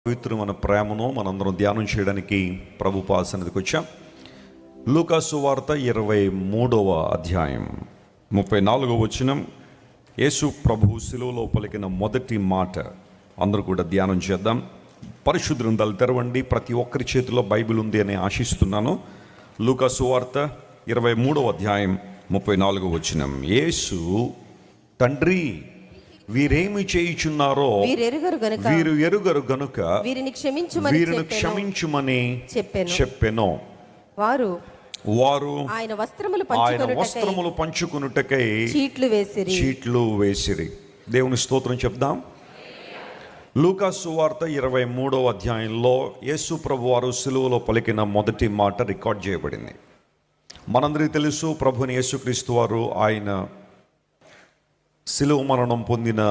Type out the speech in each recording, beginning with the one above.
పవిత్రమైన ప్రేమను మనందరం ధ్యానం చేయడానికి ప్రభు సన్నిధికి వచ్చాం. లూకా సువార్త 23వ అధ్యాయం 34వ వచనం. యేసు ప్రభు శిలువలో పలికిన మొదటి మాట అందరూ కూడా ధ్యానం చేద్దాం. పరిశుద్ధ గ్రంథాలు తెరవండి. ప్రతి ఒక్కరి చేతిలో బైబిల్ ఉంది అని ఆశిస్తున్నాను. లూకా సువార్త 23వ అధ్యాయం 34వ వచనం. యేసు, తండ్రి, వీరేమి చేయుచున్నారో వీరు ఎరుగరు గనుక వీరిని క్షమించుమని చెప్పెను. వారు ఆయన వస్త్రములు పంచుకొనుటకై చీట్లు వేసిరి. దేవుని స్తోత్రం చెప్దాం. లూకా సువార్త 23వ అధ్యాయంలో యేసు ప్రభు వారు సిలువలో పలికిన మొదటి మాట రికార్డ్ చేయబడింది. మనందరికీ తెలుసు, ప్రభుని యేసుక్రీస్తు వారు ఆయన శిలువ మరణం పొందిన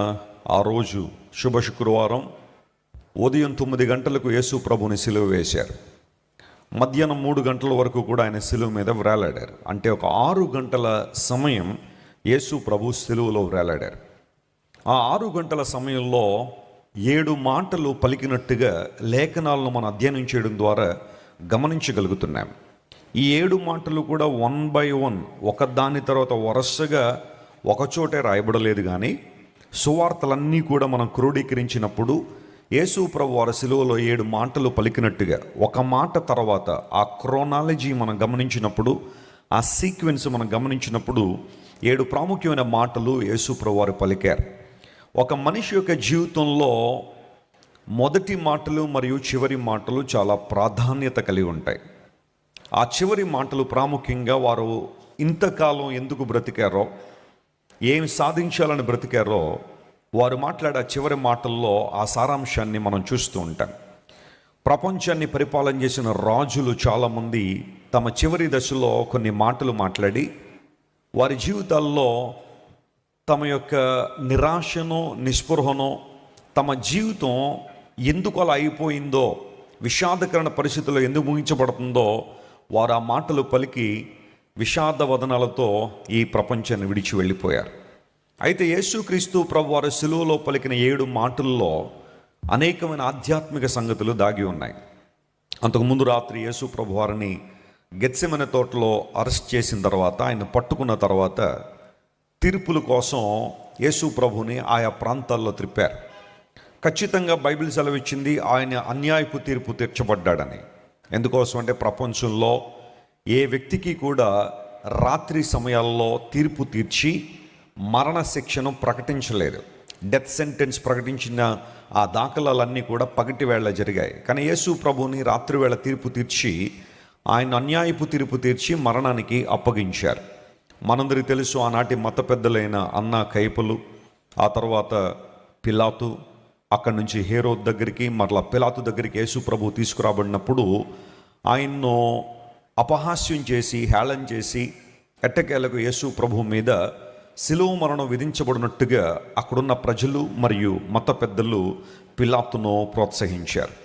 ఆ రోజు శుభ శుక్రవారం ఉదయం 9 గంటలకు యేసు ప్రభుని సిలువ వేశారు. మధ్యాహ్నం 3 గంటల వరకు కూడా ఆయన సిలువ మీద వ్రేలాడారు. అంటే ఒక 6 గంటల సమయం యేసు ప్రభు సిలువలో వ్రేలాడారు. ఆ 6 గంటల సమయంలో 7 మాటలు పలికినట్టుగా లేఖనాలను మనం అధ్యయనం చేయడం ద్వారా గమనించగలుగుతున్నాం. ఈ 7 మాటలు కూడా 1 by 1 ఒకదాని తర్వాత వరుసగా ఒకచోటే రాయబడలేదు, కానీ సువార్తలన్నీ కూడా మనం క్రోడీకరించినప్పుడు యేసు ప్రభు వారి శిలువలో 7 మాటలు పలికినట్టుగా ఒక మాట తర్వాత ఆ క్రోనాలజీ మనం గమనించినప్పుడు, ఆ సీక్వెన్స్ మనం గమనించినప్పుడు 7 ప్రాముఖ్యమైన మాటలు యేసు ప్రభు వారు పలికారు. ఒక మనిషి యొక్క జీవితంలో మొదటి మాటలు మరియు చివరి మాటలు చాలా ప్రాధాన్యత కలిగి ఉంటాయి. ఆ చివరి మాటలు ప్రాముఖ్యంగా వారు ఇంతకాలం ఎందుకు బ్రతికారో, ఏం సాధించాలని బ్రతికారో వారు మాట్లాడే చివరి మాటల్లో ఆ సారాంశాన్ని మనం చూస్తూ ఉంటాం. ప్రపంచాన్ని పరిపాలన చేసిన రాజులు చాలామంది తమ చివరి దశలో కొన్ని మాటలు మాట్లాడి వారి జీవితాల్లో తమ యొక్క నిరాశను, నిస్పృహను, తమ జీవితం ఎందుకు అలా అయిపోయిందో, విషాదకరణ పరిస్థితుల్లో ఎందుకు ముగించబడుతుందో వారు ఆ మాటలు పలికి విషాద వదనాలతో ఈ ప్రపంచాన్ని విడిచి వెళ్ళిపోయారు. అయితే యేసుక్రీస్తు ప్రభు వారు శిలువలో పలికిన 7 మాటల్లో అనేకమైన ఆధ్యాత్మిక సంగతులు దాగి ఉన్నాయి. అంతకుముందు రాత్రి యేసు ప్రభు వారిని గెత్సెమనే తోటలో అరెస్ట్ చేసిన తర్వాత, ఆయన పట్టుకున్న తర్వాత తీర్పుల కోసం యేసు ప్రభుని ఆయా ప్రాంతాల్లో త్రిప్పారు. ఖచ్చితంగా బైబిల్ సెలవిచ్చింది ఆయన అన్యాయపు తీర్పు తీర్చబడ్డాడని. ఎందుకోసం అంటే ప్రపంచంలో ఏ వ్యక్తికి కూడా రాత్రి సమయాల్లో తీర్పు తీర్చి మరణ శిక్షను ప్రకటించలేదు. డెత్ సెంటెన్స్ ప్రకటించిన ఆ దాఖలాలన్నీ కూడా పగటి వేళ జరిగాయి. కానీ యేసు ప్రభుని రాత్రి వేళ తీర్పు తీర్చి, ఆయన అన్యాయపు తీర్పు తీర్చి మరణానికి అప్పగించారు. మనందరికీ తెలుసు, ఆనాటి మత పెద్దలైన అన్న కైపలు, ఆ తర్వాత పిలాతు, అక్కడి నుంచి హేరోద్ దగ్గరికి, మరలా పిలాతు దగ్గరికి యేసు ప్రభు తీసుకురాబడినప్పుడు ఆయన్ను అపహాస్యం చేసి, హేళన చేసి, ఎట్టకేలకు యేసు ప్రభు మీద శిలువ మరణం విధించబడినట్టుగా అక్కడున్న ప్రజలు మరియు మత పెద్దలు పిలాతును ప్రోత్సహించారు.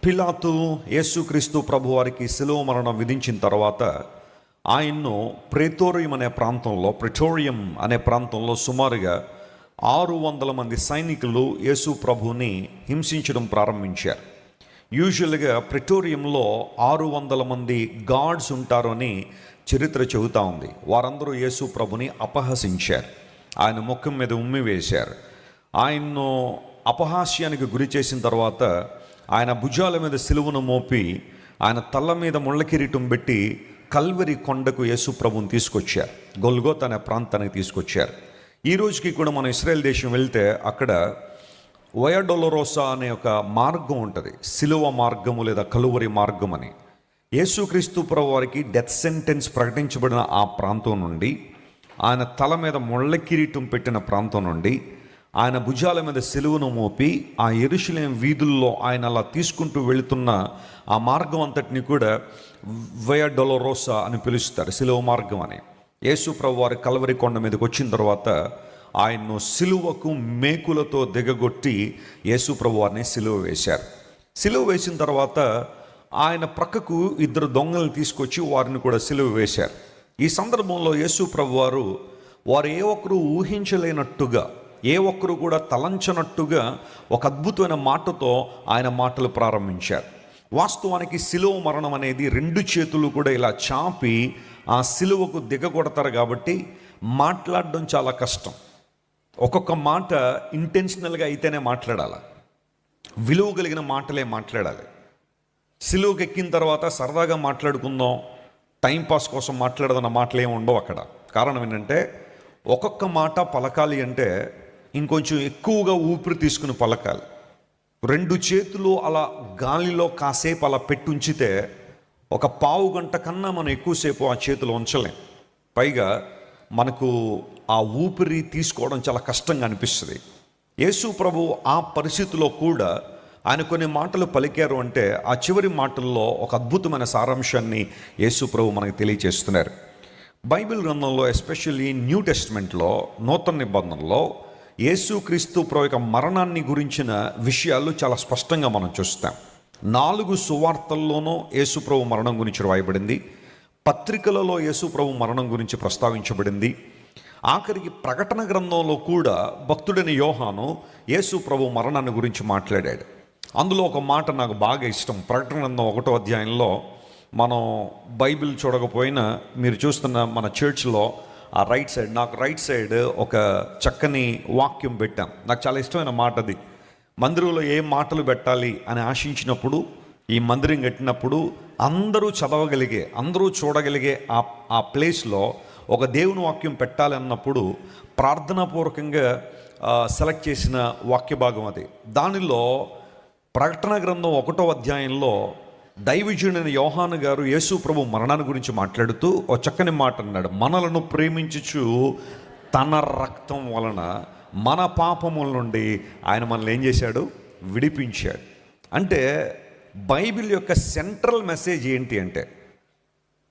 పిలాతు యేసుక్రీస్తు ప్రభు వారికి శిలువ మరణం విధించిన తర్వాత ఆయన్ను ప్రేతోరియం అనే ప్రాంతంలో సుమారుగా 600 మంది సైనికులు యేసు ప్రభుని హింసించడం ప్రారంభించారు. యూజువల్గా ప్రెటోరియంలో 600 మంది గార్డ్స్ ఉంటారు అని చరిత్ర చెబుతూ ఉంది. వారందరూ యేసు ప్రభుని అపహసించారు, ఆయన ముఖం మీద ఉమ్మి వేశారు. ఆయన్ను అపహాస్యానికి గురి చేసిన తర్వాత ఆయన భుజాల మీద సిలువను మోపి ఆయన తల మీద ముళ్ళ కిరీటం పెట్టి కల్వరి కొండకు యేసు ప్రభుని తీసుకొచ్చారు. గొల్గోతా అనే ప్రాంతానికి తీసుకొచ్చారు. ఈ రోజుకి కూడా మనం ఇశ్రాయేల్ దేశం వెళ్తే అక్కడ వయా డొలరోసా అనే ఒక మార్గం ఉంటుంది, సిలువ మార్గము లేదా కలువరి మార్గం అని. యేసుక్రీస్తు ప్రభు వారికి డెత్ సెంటెన్స్ ప్రకటించబడిన ఆ ప్రాంతం నుండి, ఆయన తల మీద ముళ్ళ కిరీటం పెట్టిన ప్రాంతం నుండి, ఆయన భుజాల మీద సిలువను మోపి ఆ యెరూషలేము వీధుల్లో ఆయన అలా తీసుకుంటూ వెళుతున్న ఆ మార్గం అంతటిని కూడా వయా డొలరోసా అని పిలుస్తారు, సిలువ మార్గం అని. యేసు ప్రభు వారి కల్వరి కొండ మీదకి వచ్చిన తర్వాత ఆయన్ను సిలువకు మేకులతో దిగగొట్టి యేసు ప్రభు వారిని సిలువ వేశారు. సిలువ వేసిన తర్వాత ఆయన ప్రక్కకు 2 దొంగలను తీసుకొచ్చి వారిని కూడా సిలువ వేశారు. ఈ సందర్భంలో యేసు ప్రభు వారు ఏ ఒక్కరూ ఊహించలేనట్టుగా ఏ ఒక్కరు కూడా తలంచనట్టుగా ఒక అద్భుతమైన మాటతో ఆయన మాటలు ప్రారంభించారు. వాస్తవానికి సిలువ మరణం అనేది 2 చేతులు కూడా ఇలా చాపి ఆ సిలువకు దిగగొడతారు కాబట్టి మాట్లాడడం చాలా కష్టం. ఒక్కొక్క మాట ఇంటెన్షనల్గా అయితేనే మాట్లాడాలి, విలువ కలిగిన మాటలే మాట్లాడాలి. సిలువకి ఎక్కిన తర్వాత సరదాగా మాట్లాడుకుందాం, టైంపాస్ కోసం మాట్లాడదన్న మాటలు ఏమి ఉండవు అక్కడ. కారణం ఏంటంటే ఒక్కొక్క మాట పలకాలి అంటే ఇంకొంచెం ఎక్కువగా ఊపిరి తీసుకుని పలకాలి. 2 చేతులు అలా గాలిలో కాసేపు అలా పెట్టుంచితే ఒక పావు గంట కన్నా మనం ఎక్కువసేపు ఆ చేతులు ఉంచలేం. పైగా మనకు ఆ ఊపిరి తీసుకోవడం చాలా కష్టంగా అనిపిస్తుంది. యేసు ప్రభు ఆ పరిస్థితిలో కూడా ఆయన కొన్ని మాటలు పలికారు అంటే ఆ చివరి మాటల్లో ఒక అద్భుతమైన సారాంశాన్ని యేసు ప్రభు మనకు తెలియజేస్తున్నారు. బైబిల్ గ్రంథంలో ఎస్పెషల్లీ న్యూ టెస్ట్మెంట్లో, నూతన నిబంధనలో యేసుక్రీస్తు ప్రభు యొక్క మరణాన్ని గురించిన విషయాలు చాలా స్పష్టంగా మనం చూస్తాం. 4 సువార్తల్లోనూ యేసు ప్రభు మరణం గురించి రాయబడింది. పత్రికలలో యేసు ప్రభు మరణం గురించి ప్రస్తావించబడింది. ఆఖరికి ప్రకటన గ్రంథంలో కూడా భక్తుడైన యోహాను యేసు ప్రభు మరణాన్ని గురించి మాట్లాడాడు. అందులో ఒక మాట నాకు బాగా ఇష్టం. ప్రకటన గ్రంథం 1వ అధ్యాయంలో, మనం బైబిల్ చూడకపోయినా మీరు చూస్తున్న మన చర్చ్లో ఆ రైట్ సైడ్ ఒక చక్కని వాక్యం పెట్టాం. నాకు చాలా ఇష్టమైన మాట అది. మందిరంలో ఏ మాటలు పెట్టాలి అని ఆశించినప్పుడు, ఈ మందిరం కట్టినప్పుడు అందరూ చదవగలిగే, అందరూ చూడగలిగే ఆ ప్లేస్లో ఒక దేవుని వాక్యం పెట్టాలి అన్నప్పుడు ప్రార్థనాపూర్వకంగా సెలెక్ట్ చేసిన వాక్య భాగం అది. దానిలో ప్రకటన గ్రంథం 1వ అధ్యాయంలో దైవజనుడైన యోహాను గారు యేసు ప్రభు మరణాన్ని గురించి మాట్లాడుతూ ఒక చక్కని మాట అన్నాడు. మనలను ప్రేమించుచు తన రక్తం వలన మన పాపముల నుండి ఆయన మనల్ని ఏం చేశాడు? విడిపించాడు. అంటే బైబిల్ యొక్క సెంట్రల్ మెసేజ్ ఏంటి అంటే,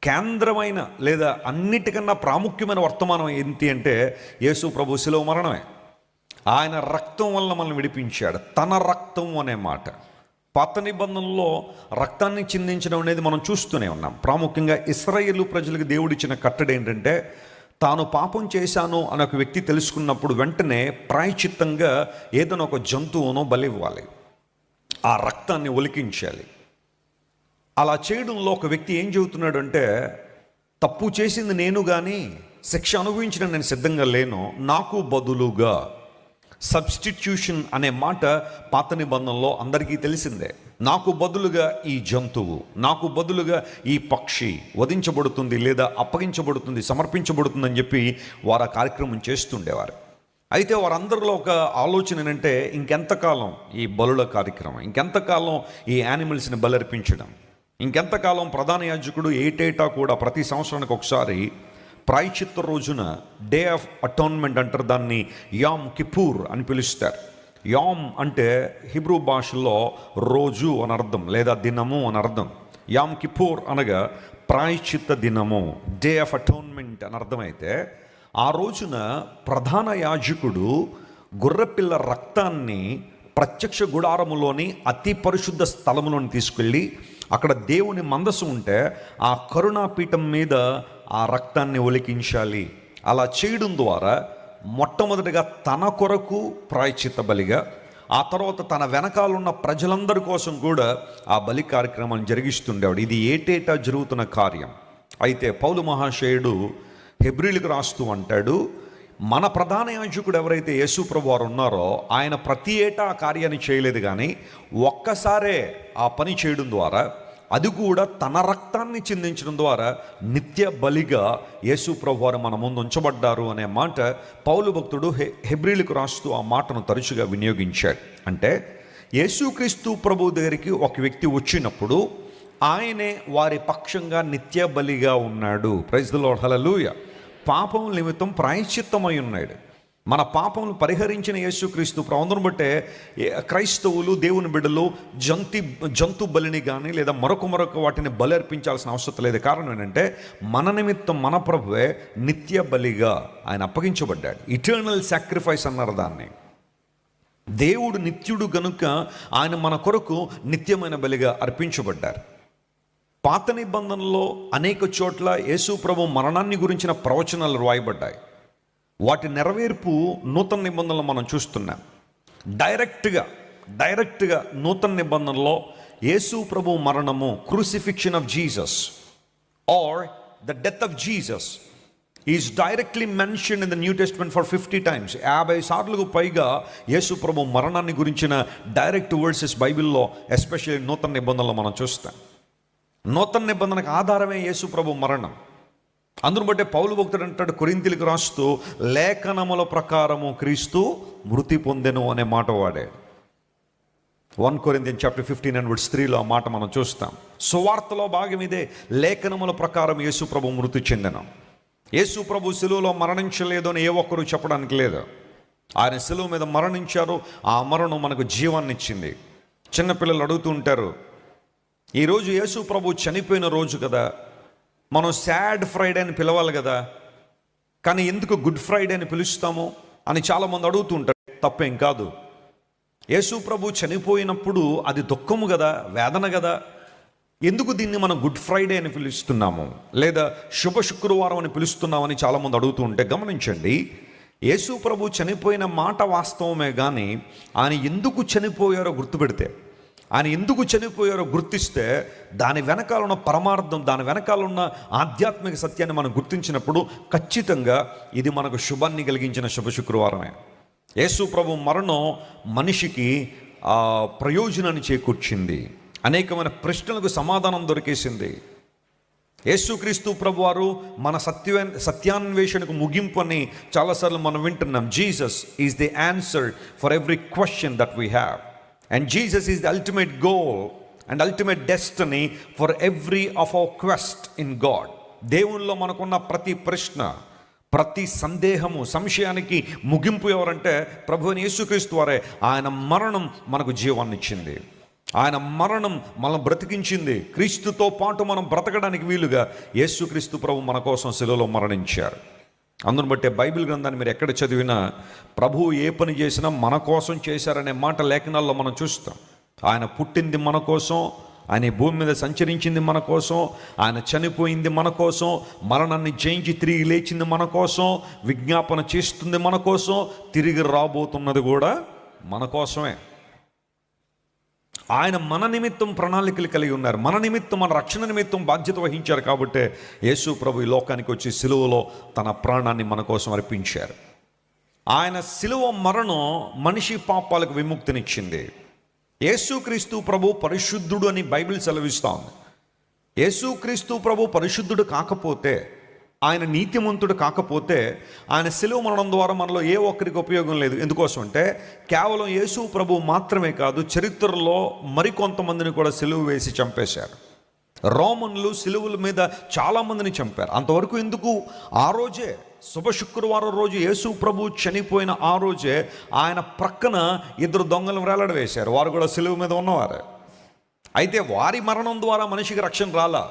కేంద్రమైన లేదా అన్నిటికన్నా ప్రాముఖ్యమైన వర్తమానం ఏంటి అంటే యేసు ప్రభు శిలువ మరణమే. ఆయన రక్తం వలన మనల్ని విడిపించాడు. తన రక్తం అనే మాట పాత నిబంధనలో రక్తాన్ని చిందించడం అనేది మనం చూస్తూనే ఉన్నాం. ప్రాముఖ్యంగా ఇశ్రాయేలు ప్రజలకు దేవుడిచ్చిన కట్టడి ఏంటంటే, తాను పాపం చేశాను అని ఒక వ్యక్తి తెలుసుకున్నప్పుడు వెంటనే ప్రాయశ్చిత్తంగా ఏదైనా ఒక జంతువునో బలివ్వాలి, ఆ రక్తాన్ని ఒలికించాలి. అలా చేయడంలో ఒక వ్యక్తి ఏం చెబుతున్నాడు అంటే, తప్పు చేసింది నేను కానీ శిక్ష అనుభవించడం నేను సిద్ధంగా లేను, నాకు బదులుగా. సబ్స్టిట్యూషన్ అనే మాట పాత నిబంధనలో అందరికీ తెలిసిందే. నాకు బదులుగా ఈ జంతువు, నాకు బదులుగా ఈ పక్షి వధించబడుతుంది లేదా అప్పగించబడుతుంది, సమర్పించబడుతుందని చెప్పి వారు ఆ కార్యక్రమం చేస్తుండేవారు. అయితే వారందరిలో ఒక ఆలోచన ఏంటంటే, ఇంకెంతకాలం ఈ బలుల కార్యక్రమం, ఇంకెంతకాలం ఈ యానిమల్స్ని బలర్పించడం, ఇంకెంతకాలం ప్రధాన యాజకుడు ఏటేటా కూడా ప్రతి సంవత్సరానికి ఒకసారి ప్రాయశ్చిత్త రోజున డే ఆఫ్ అటోన్మెంట్ అంటారు, దాన్ని యామ్ కిపూర్ అని పిలుస్తారు. యామ్ అంటే హిబ్రూ భాషలో రోజు అని అర్థం లేదా దినము అని అర్థం. యామ్ కిపూర్ అనగా ప్రాయశ్చిత్త దినము, డే ఆఫ్ అటోన్మెంట్ అని అర్థమైతే, ఆ రోజున ప్రధాన యాజకుడు గొర్రెపిల్ల రక్తాన్ని ప్రత్యక్ష గుడారములోని అతి పరిశుద్ధ స్థలములోని తీసుకెళ్ళి, అక్కడ దేవుని మందస్సు ఉంటే ఆ కరుణాపీఠం మీద ఆ రక్తాన్ని ఒలికించాలి. అలా చేయడం ద్వారా మొట్టమొదటిగా తన కొరకు ప్రాయశ్చిత్త బలిగా, ఆ తర్వాత తన వెనకాలన్న ప్రజలందరి కోసం కూడా ఆ బలి కార్యక్రమాన్ని జరిగిస్తుండేవాడు. ఇది ఏటేటా జరుగుతున్న కార్యం. అయితే పౌలు మహాశయుడు హెబ్రీలకు రాస్తూ అంటాడు, మన ప్రధాన యాజకుడు ఎవరైతే యేసు ప్రభు వారు ఉన్నారో ఆయన ప్రతి ఏటా ఆ కార్యాన్ని చేయలేదు, కానీ ఒక్కసారే ఆ పని చేయడం ద్వారా, అది కూడా తన రక్తాన్ని చిందించడం ద్వారా నిత్య బలిగా యేసు ప్రభు వారు మన ముందు ఉంచబడ్డారు అనే మాట పౌలు భక్తుడు హెబ్రీలకు రాస్తూ ఆ మాటను తరచుగా వినియోగించాడు. అంటే యేసుక్రీస్తు ప్రభు దగ్గరికి ఒక వ్యక్తి వచ్చినప్పుడు ఆయనే వారి పక్షంగా నిత్య బలిగా ఉన్నాడు. ప్రైజ్ ది లార్డ్, హల్లెలూయా. పాపం నిమిత్తం ప్రాయశ్చిత్తమై ఉన్నాడు. మన పాపములు పరిహరించిన యేసుక్రీస్తు ప్రభువును బట్టే క్రైస్తవులు, దేవుని బిడ్డలు జంతు బలిని కానీ లేదా మరొక వాటిని బలి అర్పించాల్సిన అవసరం లేదు. కారణం ఏంటంటే మన నిమిత్తం మన ప్రభువే నిత్య బలిగా ఆయన అప్పగించబడ్డాడు. ఇటర్నల్ సాక్రిఫైస్ అన్నారు దాన్ని. దేవుడు నిత్యుడు గనుక ఆయన మన కొరకు నిత్యమైన బలిగా అర్పించబడ్డారు. పాత నిబంధనలో అనేక చోట్ల యేసు ప్రభు మరణాన్ని గురించిన ప్రవచనాలు రాయబడ్డాయి. వాటి నెరవేర్పు నూతన నిబంధనలు మనం చూస్తున్నాం. డైరెక్ట్గా నూతన నిబంధనలో యేసు ప్రభు మరణము, crucifixion of Jesus or the death of Jesus is directly mentioned in the new testament for 50 times. 50 సార్లకు పైగా యేసు ప్రభు మరణాన్ని గురించిన డైరెక్ట్ వర్సెస్ బైబిల్లో, ఎస్పెషల్లీ నూతన నిబంధనలో మనం చూస్తాం. నూతన నిబంధనకు ఆధారమే యేసు ప్రభు మరణం. అందును బట్టే పౌలు భక్తుడు అంటాడు కొరింథీయులకు రాస్తూ, లేఖనముల ప్రకారము క్రీస్తు మృతి పొందెను అనే మాట వాడాడు. 1 Corinthians chapter 15 and verse 3లో ఆ మాట మనం చూస్తాం. సువార్తలో భాగం ఇదే. లేఖనముల ప్రకారం యేసు ప్రభు మృతి చెందెను. యేసు ప్రభు సిలువలో మరణించలేదు అని ఏ ఒక్కరూ చెప్పడానికి లేదు. ఆయన సిలువ మీద మరణించారు. ఆ మరణం మనకు జీవాన్ని ఇచ్చింది. చిన్నపిల్లలు అడుగుతూ ఉంటారు, ఈరోజు యేసు ప్రభు చనిపోయిన రోజు కదా, మనం సాడ్ ఫ్రైడే అని పిలవాలి కదా, కానీ ఎందుకు గుడ్ ఫ్రైడే అని పిలుస్తాము అని చాలామంది అడుగుతూ ఉంటారు. తప్పేం కాదు. యేసు ప్రభు చనిపోయినప్పుడు అది దుఃఖము కదా, వేదన కదా, ఎందుకు దీన్ని మనం గుడ్ ఫ్రైడే అని పిలుస్తున్నాము లేదా శుభ శుక్రవారం అని పిలుస్తున్నామని చాలామంది అడుగుతూ ఉంటే గమనించండి, యేసు ప్రభు చనిపోయిన మాట వాస్తవమే, కానీ ఆయన ఎందుకు చనిపోయారో గుర్తుపెడితే, ఆయన ఎందుకు చనిపోయారో గుర్తిస్తే, దాని వెనకాల ఉన్న పరమార్థం, దాని వెనకాల ఉన్న ఆధ్యాత్మిక సత్యాన్ని మనం గుర్తించినప్పుడు ఖచ్చితంగా ఇది మనకు శుభాన్ని కలిగించిన శుభ శుక్రవారమే. యేసు ప్రభు మరణం మనిషికి ప్రయోజనాన్ని చేకూర్చింది. అనేకమైన ప్రశ్నలకు సమాధానం దొరికేసింది. యేసుక్రీస్తు ప్రభు వారు మన సత్యాన్వేషణకు ముగింపు అని చాలాసార్లు మనం వింటున్నాం. Jesus is the answer for every question that we have, and Jesus is the ultimate goal and ultimate destiny for every of our quest in God. దేవుల్లో మనకున్న ప్రతి ప్రశ్న, ప్రతి సందేహము, సంశయానికి ముగింపు ఎవరంటే ప్రభు యేసుక్రీస్తు వారే. ఆయన మరణం మనకు జీవాన్ని ఇచ్చింది. ఆయన మరణం మనం బ్రతికించింది. క్రీస్తుతో పాటు మనం బ్రతకడానికి వీలుగా యేసుక్రీస్తు ప్రభు మన కోసం శిలువలో మరణించారు. అందును బట్టే బైబిల్ గ్రంథాన్ని మీరు ఎక్కడ చదివినా ప్రభువు ఏ పని చేసినా మన కోసం చేశారనే మాట లేఖనాల్లో మనం చూస్తాం. ఆయన పుట్టింది మన కోసం, ఆయన భూమి మీద సంచరించింది మన కోసం, ఆయన చనిపోయింది మన కోసం, మరణాన్ని జయించి తిరిగి లేచింది మన కోసం, విజ్ఞాపన చేస్తుంది మన కోసం, తిరిగి రాబోతున్నది కూడా మన కోసమే. ఆయన మన నిమిత్తం ప్రణాళికలు కలిగి ఉన్నారు. మన నిమిత్తం, మన రక్షణ నిమిత్తం బాధ్యత వహించారు. కాబట్టే యేసు ప్రభు ఈ లోకానికి వచ్చి సిలువలో తన ప్రాణాన్ని మన కోసం అర్పించారు. ఆయన సిలువ మరణం మనిషి పాపాలకు విముక్తినిచ్చింది. యేసుక్రీస్తు ప్రభు పరిశుద్ధుడు అని బైబిల్ సెలవిస్తూ ఉంది. యేసుక్రీస్తు ప్రభు పరిశుద్ధుడు కాకపోతే, ఆయన నీతిమంతుడు కాకపోతే, ఆయన సిలువ మరణం ద్వారా మనలో ఏ ఒక్కరికి ఉపయోగం లేదు. ఎందుకోసం అంటే కేవలం యేసు ప్రభు మాత్రమే కాదు, చరిత్రలో మరికొంతమందిని కూడా సిలువ వేసి చంపేశారు. రోమన్లు సిలువల మీద చాలామందిని చంపారు. అంతవరకు ఎందుకు? ఆ రోజే శుభ శుక్రవారం రోజు యేసు ప్రభు చనిపోయిన ఆ రోజే ఆయన ప్రక్కన 2 దొంగలు వేలాడ వేశారు. వారు కూడా సిలువ మీద ఉన్నవారు. అయితే వారి మరణం ద్వారా మనిషికి రక్షణ రాలా.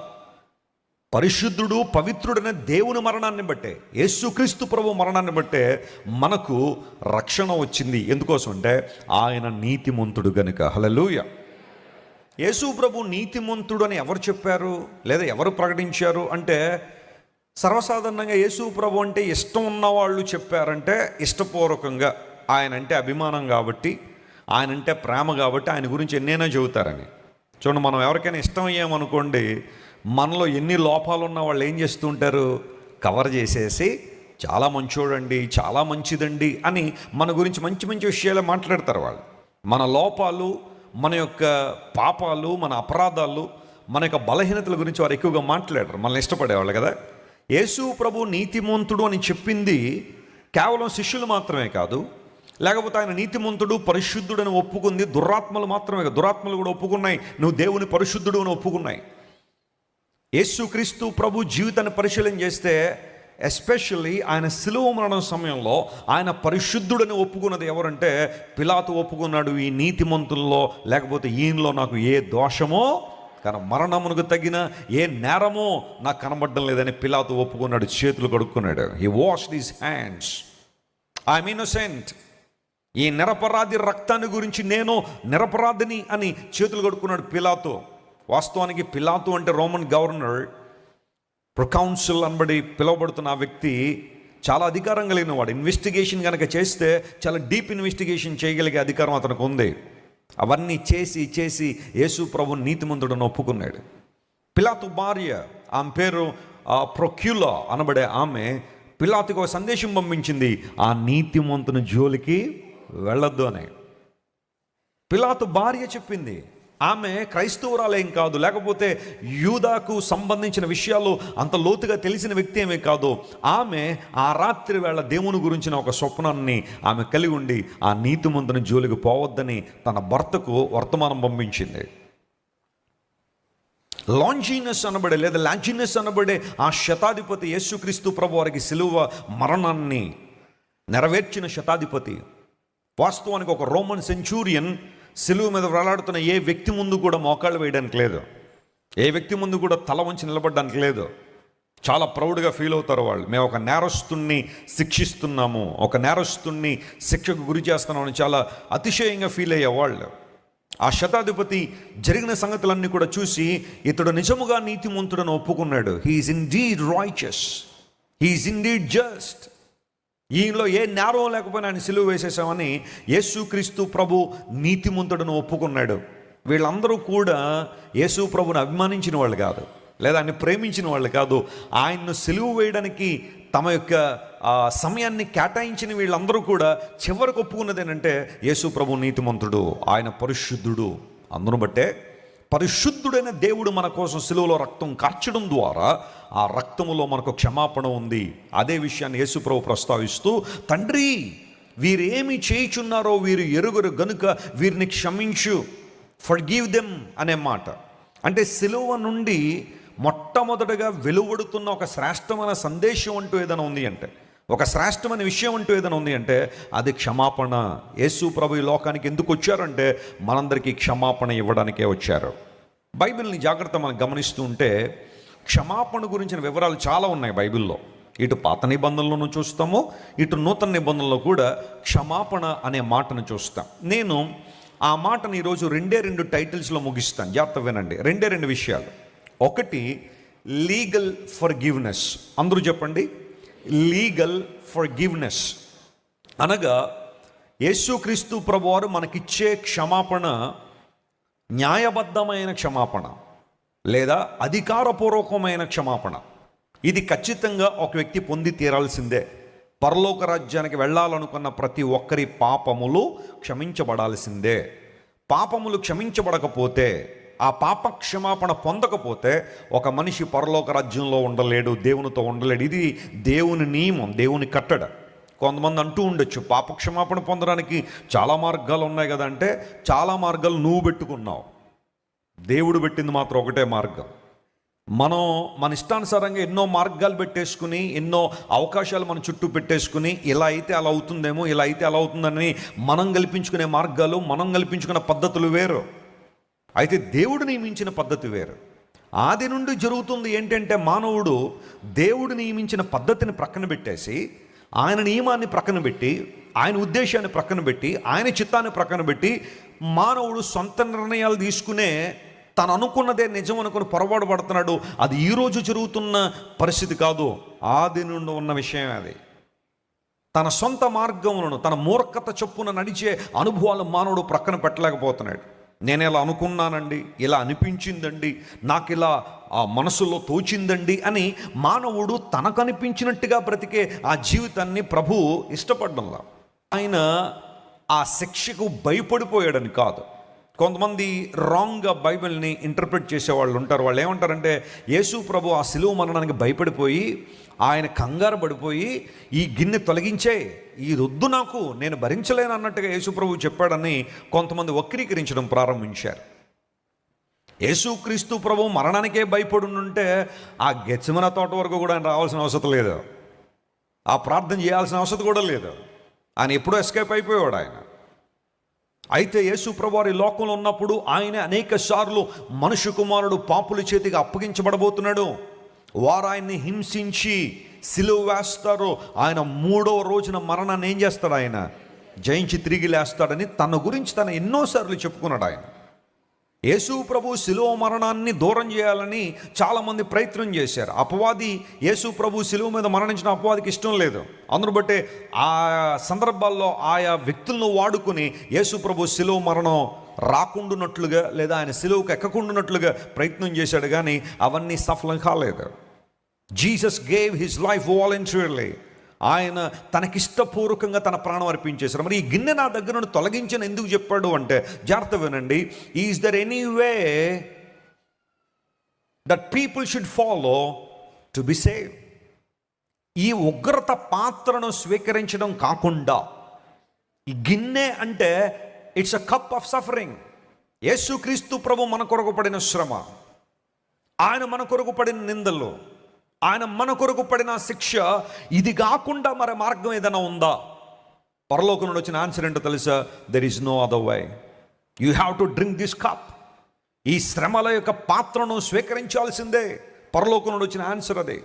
పరిశుద్ధుడు, పవిత్రుడైన దేవుని మరణాన్ని బట్టే, యేసుక్రీస్తు ప్రభు మరణాన్ని బట్టే మనకు రక్షణ వచ్చింది. ఎందుకోసం అంటే ఆయన నీతిమంతుడు గనుక. హల్లెలూయా. యేసు ప్రభు నీతిమంతుడు అని ఎవరు చెప్పారు లేదా ఎవరు ప్రకటించారు అంటే, సర్వసాధారణంగా యేసు ప్రభు అంటే ఇష్టం ఉన్నవాళ్ళు చెప్పారంటే ఇష్టపూర్వకంగా, ఆయన అంటే అభిమానం కాబట్టి, ఆయన అంటే ప్రేమ కాబట్టి ఆయన గురించి ఎన్నైనా చెబుతారని. చూడండి, మనం ఎవరికైనా ఇష్టం అయ్యామనుకోండి, మనలో ఎన్ని లోపాలు ఉన్న వాళ్ళు ఏం చేస్తూ ఉంటారు? కవర్ చేసేసి చాలా మంచోడండి, చాలా మంచిదండి అని మన గురించి మంచి మంచి విషయాలు మాట్లాడతారు వాళ్ళు. మన లోపాలు, మన యొక్క పాపాలు, మన అపరాధాలు, మన యొక్క బలహీనతల గురించి వారు ఎక్కువగా మాట్లాడరు. మనల్ని ఇష్టపడేవాళ్ళు కదా. యేసు ప్రభు నీతిమంతుడు అని చెప్పింది కేవలం శిష్యులు మాత్రమే కాదు, లేకపోతే ఆయన నీతిమంతుడు, పరిశుద్ధుడు అని ఒప్పుకుంది దురాత్మలు మాత్రమే కాదు. దురాత్మలు కూడా ఒప్పుకున్నాయి, నువ్వు దేవుని పరిశుద్ధుడు అని ఒప్పుకున్నాయి. యేసుక్రీస్తు ప్రభు జీవితాన్ని పరిశీలన చేస్తే, ఎస్పెషల్లీ ఆయన సిలువ మరణం సమయంలో ఆయన పరిశుద్ధుడని ఒప్పుకున్నది ఎవరంటే పిలాతు ఒప్పుకున్నాడు. ఈ నీతిమంతుల్లో లేకపోతే ఈయనలో నాకు ఏ దోషమో, కానీ మరణమునకు తగిన ఏ నేరమో నాకు కనబడడం లేదని పిలాతు ఒప్పుకున్నాడు. చేతులు కడుక్కున్నాడు. He washed his hands. I'm innocent. ఈ నిరపరాధి రక్తాన్ని గురించి నేను నిరపరాధిని అని చేతులు కడుక్కున్నాడు పిలాతు. వాస్తవానికి పిలాతు అంటే రోమన్ గవర్నర్, ప్రొకౌన్సిల్ అనబడి పిలువబడుతున్న ఆ వ్యక్తి చాలా అధికారం కలిగిన వాడు. ఇన్వెస్టిగేషన్ కనుక చేస్తే చాలా డీప్ ఇన్వెస్టిగేషన్ చేయగలిగే అధికారం అతనికి ఉంది. అవన్నీ చేసి యేసు ప్రభువు నీతిమంతుడని ఒప్పుకున్నాడు. పిలాతు భార్య, ఆమె పేరు ప్రొక్యులా అనబడే ఆమె పిలాతుకు ఒక సందేశం పంపించింది, ఆ నీతిమంతుని జోలికి వెళ్ళొద్దు అని. పిలాతు భార్య చెప్పింది. ఆమె క్రైస్తవురాలేం కాదు, లేకపోతే యూదాకు సంబంధించిన విషయాలు అంత లోతుగా తెలిసిన వ్యక్తి ఏమీ కాదు. ఆమె ఆ రాత్రి వేళ దేవుని గురించిన ఒక స్వప్నాన్ని ఆమె కలిగి ఉండి ఆ నీతిమంతుని జోలికి పోవద్దని తన భర్తకు వర్తమానం పంపించింది. లాంజీనస్ అనబడే లేదా లాంజినస్ అనబడే ఆ శతాధిపతి, యేసుక్రీస్తు ప్రభు వారికి సిలువ మరణాన్ని నెరవేర్చిన శతాధిపతి. వాస్తవానికి ఒక రోమన్ సెంచూరియన్ సిలువ మీద వేలాడుతున్న ఏ వ్యక్తి ముందు కూడా మోకాళ్ళు వేయడానికి లేదు, ఏ వ్యక్తి ముందు కూడా తల వంచి నిలబడడానికి లేదు. చాలా ప్రౌడ్గా ఫీల్ అవుతారు వాళ్ళు. మేము ఒక నేరస్తుణ్ణి శిక్షిస్తున్నాము, ఒక నేరస్తుణ్ణి శిక్షకు గురి చేస్తున్నామని చాలా అతిశయంగా ఫీల్ అయ్యేవాళ్ళు. ఆ శతాధిపతి జరిగిన సంగతులన్నీ కూడా చూసి ఇతడు నిజముగా నీతిమంతుడని ఒప్పుకున్నాడు. He's indeed righteous, he's indeed just. ఈయనలో ఏ నేరం లేకపోయినా ఆయన సిలువ వేసేసామని యేసుక్రీస్తు ప్రభు నీతిమంతుడని ఒప్పుకున్నాడు. వీళ్ళందరూ కూడా యేసు ప్రభుని అభిమానించిన వాళ్ళు కాదు, లేదా ఆయన ప్రేమించిన వాళ్ళు కాదు. ఆయన్ను సిలువ వేయడానికి తమ యొక్క సమయాన్ని కేటాయించిన వీళ్ళందరూ కూడా చివరికి ఒప్పుకున్నది ఏంటంటే యేసు ప్రభు నీతిమంతుడు, ఆయన పరిశుద్ధుడు. అందును బట్టే పరిశుద్ధుడైన దేవుడు మన కోసం సిలువలో రక్తం కార్చడం ద్వారా ఆ రక్తములో మనకు క్షమాపణ ఉంది. అదే విషయాన్ని యేసు ప్రభు ప్రస్తావిస్తూ, తండ్రి వీరేమి చేయుచున్నారో వీరు ఎరుగరు గనుక వీరిని క్షమించు, ఫర్గివ్ దెమ్ అనే మాట. అంటే సిలువ నుండి మొట్టమొదటగా వెలువడుతున్న ఒక శ్రేష్టమైన సందేశం అంటూ ఏదైనా ఉంది అంటే, ఒక శ్రేష్టమైన విషయం అంటూ ఏదైనా ఉంది అంటే అది క్షమాపణ. యేసు ప్రభు ఈ లోకానికి ఎందుకు వచ్చారంటే మనందరికీ క్షమాపణ ఇవ్వడానికే వచ్చారు. బైబిల్ని జాగ్రత్త మనం గమనిస్తూ ఉంటే క్షమాపణ గురించిన వివరాలు చాలా ఉన్నాయి బైబిల్లో. ఇటు పాత నిబంధనలను చూస్తాము, ఇటు నూతన నిబంధనలో కూడా క్షమాపణ అనే మాటను చూస్తాం. నేను ఆ మాటను ఈరోజు రెండు టైటిల్స్లో ముగిస్తాను. జాగ్రత్త వినండి. రెండు విషయాలు. ఒకటి లీగల్ ఫర్గివ్నెస్. అందరూ చెప్పండి, లీగల్ ఫర్గివ్నెస్ అనగా యేసుక్రీస్తు ప్రభువారు మనకిచ్చే క్షమాపణ న్యాయబద్ధమైన క్షమాపణ లేదా అధికారపూర్వకమైన క్షమాపణ. ఇది ఖచ్చితంగా ఒక వ్యక్తి పొంది తీరాల్సిందే. పరలోక రాజ్యానికి వెళ్ళాలనుకున్న ప్రతి ఒక్కరి పాపములు క్షమించబడాల్సిందే. పాపములు క్షమించబడకపోతే, ఆ పాప క్షమాపణ పొందకపోతే ఒక మనిషి పరలోక రాజ్యంలో ఉండలేడు, దేవునితో ఉండలేడు. ఇది దేవుని నియమం, దేవుని కట్టడ. కొంతమంది అంటూ ఉండొచ్చు, పాప క్షమాపణ పొందడానికి చాలా మార్గాలు ఉన్నాయి కదా అంటే, చాలా మార్గాలు నువ్వు పెట్టుకున్నావు, దేవుడు పెట్టింది మాత్రం ఒకటే మార్గం. మనం మన ఇష్టానుసారంగా ఎన్నో మార్గాలు పెట్టేసుకుని, ఎన్నో అవకాశాలు మన చుట్టూ పెట్టేసుకుని, ఇలా అయితే అలా అవుతుందేమో, ఇలా అయితే అలా అవుతుందని మనం కల్పించుకునే మార్గాలు, మనం కల్పించుకునే పద్ధతులు వేరు. అయితే దేవుడు నియమించిన పద్ధతి వేరు. ఆది నుండి జరుగుతుంది ఏంటంటే, మానవుడు దేవుడు నియమించిన పద్ధతిని ప్రక్కన పెట్టేసి, ఆయన నియమాన్ని ప్రక్కన పెట్టి, ఆయన ఉద్దేశాన్ని ప్రక్కన పెట్టి, ఆయన చిత్తాన్ని ప్రక్కన పెట్టి మానవుడు సొంత నిర్ణయాలు తీసుకునే తను అనుకున్నదే నిజం అనుకుని పొరపాటు పడుతున్నాడు. అది ఈరోజు జరుగుతున్న పరిస్థితి కాదు, ఆది నుండి ఉన్న విషయం అది. తన సొంత మార్గములను, తన మూర్ఖత చొప్పున నడిచే అనుభవాలు మానవుడు ప్రక్కన పెట్టలేకపోతున్నాడు. నేను ఇలా అనుకున్నానండి, ఇలా అనిపించిందండి, నాకు ఇలా ఆ మనసులో తోచిందండి అని మానవుడు తనకు అనిపించినట్టుగా బ్రతికే ఆ జీవితాన్ని ప్రభువు ఇష్టపడ్డంలా. ఆయన ఆ శిక్షకు భయపడిపోయాడని కాదు. కొంతమంది రాంగ్గా బైబిల్ని ఇంటర్ప్రిట్ చేసేవాళ్ళు ఉంటారు. వాళ్ళు ఏమంటారంటే, యేసు ప్రభు ఆ సిలువ మరణానికి భయపడిపోయి, ఆయన కంగారు పడిపోయి, ఈ గిన్నె తొలగించే, ఈ రొద్దు నాకు, నేను భరించలేను అన్నట్టుగా యేసు ప్రభు చెప్పాడని కొంతమంది వక్రీకరించడం ప్రారంభించారు. యేసుక్రీస్తు ప్రభు మరణానికే భయపడి ఉంటే ఆ గెత్సెమనే తోట వరకు కూడా ఆయన రావాల్సిన అవసరం లేదు, ఆ ప్రార్థన చేయాల్సిన అవసరం కూడా లేదు. ఆయన ఎప్పుడూ ఎస్కేప్ అయిపోయాడు ఆయన. అయితే యేసు ప్రభువారు ఈ లోకంలో ఉన్నప్పుడు ఆయన అనేక సార్లు మనుష్య కుమారుడు పాపుల చేతికి అప్పగించబడబోతున్నాడు. వారు ఆయన్ని హింసించి సిలువ వేస్తారు. ఆయన 3వ రోజున మరణాన్ని ఏం చేస్తాడు? ఆయన జయించి తిరిగి లేస్తాడని తన గురించి తను ఎన్నోసార్లు చెప్పుకున్నాడు ఆయన. యేసు ప్రభు శిలువ మరణాన్ని దూరం చేయాలని చాలామంది ప్రయత్నం చేశారు. అపవాది యేసు ప్రభు శిలువ మీద మరణించిన అపవాదికి ఇష్టం లేదు. అందును బట్టే ఆ సందర్భాల్లో ఆయా వ్యక్తులను వాడుకుని యేసు ప్రభు శిలువ మరణం రాకుండానట్లుగా లేదా ఆయన శిలువకు ఎక్కకుండానట్లుగా ప్రయత్నం చేశాడు, కానీ అవన్నీ సఫలం కాలేదు. Jesus gave his life voluntarily. ఆయన తనకిష్టపూర్వకంగా తన ప్రాణం అర్పించేశారు. మరి ఈ గిన్నె నా దగ్గర నుండి తొలగించని ఎందుకు చెప్పాడు అంటే, జాగ్రత్త వినండి, is there any way that people should follow to be save? ఈ ఉగ్రత పాత్రను స్వీకరించడం కాకుండా, ఈ గిన్నె అంటే it's a cup of suffering. Yesukristu ప్రభు మన కొరకు పడిన శ్రమ, ఆయన మన కొరకు పడిన నిందలు, ఆయన మన కొరకు పడిన శిక్ష, ఇది కాకుండా మరి మార్గం ఏదైనా ఉందా? పరలోకం నుండి వచ్చిన ఆన్సర్ ఏంటో తెలుసా? There is no other way. You have to drink this cup. ఈ శ్రమల యొక్క పాత్రను స్వీకరించాల్సిందే. పరలోకం నుండి వచ్చిన ఆన్సర్ అదే.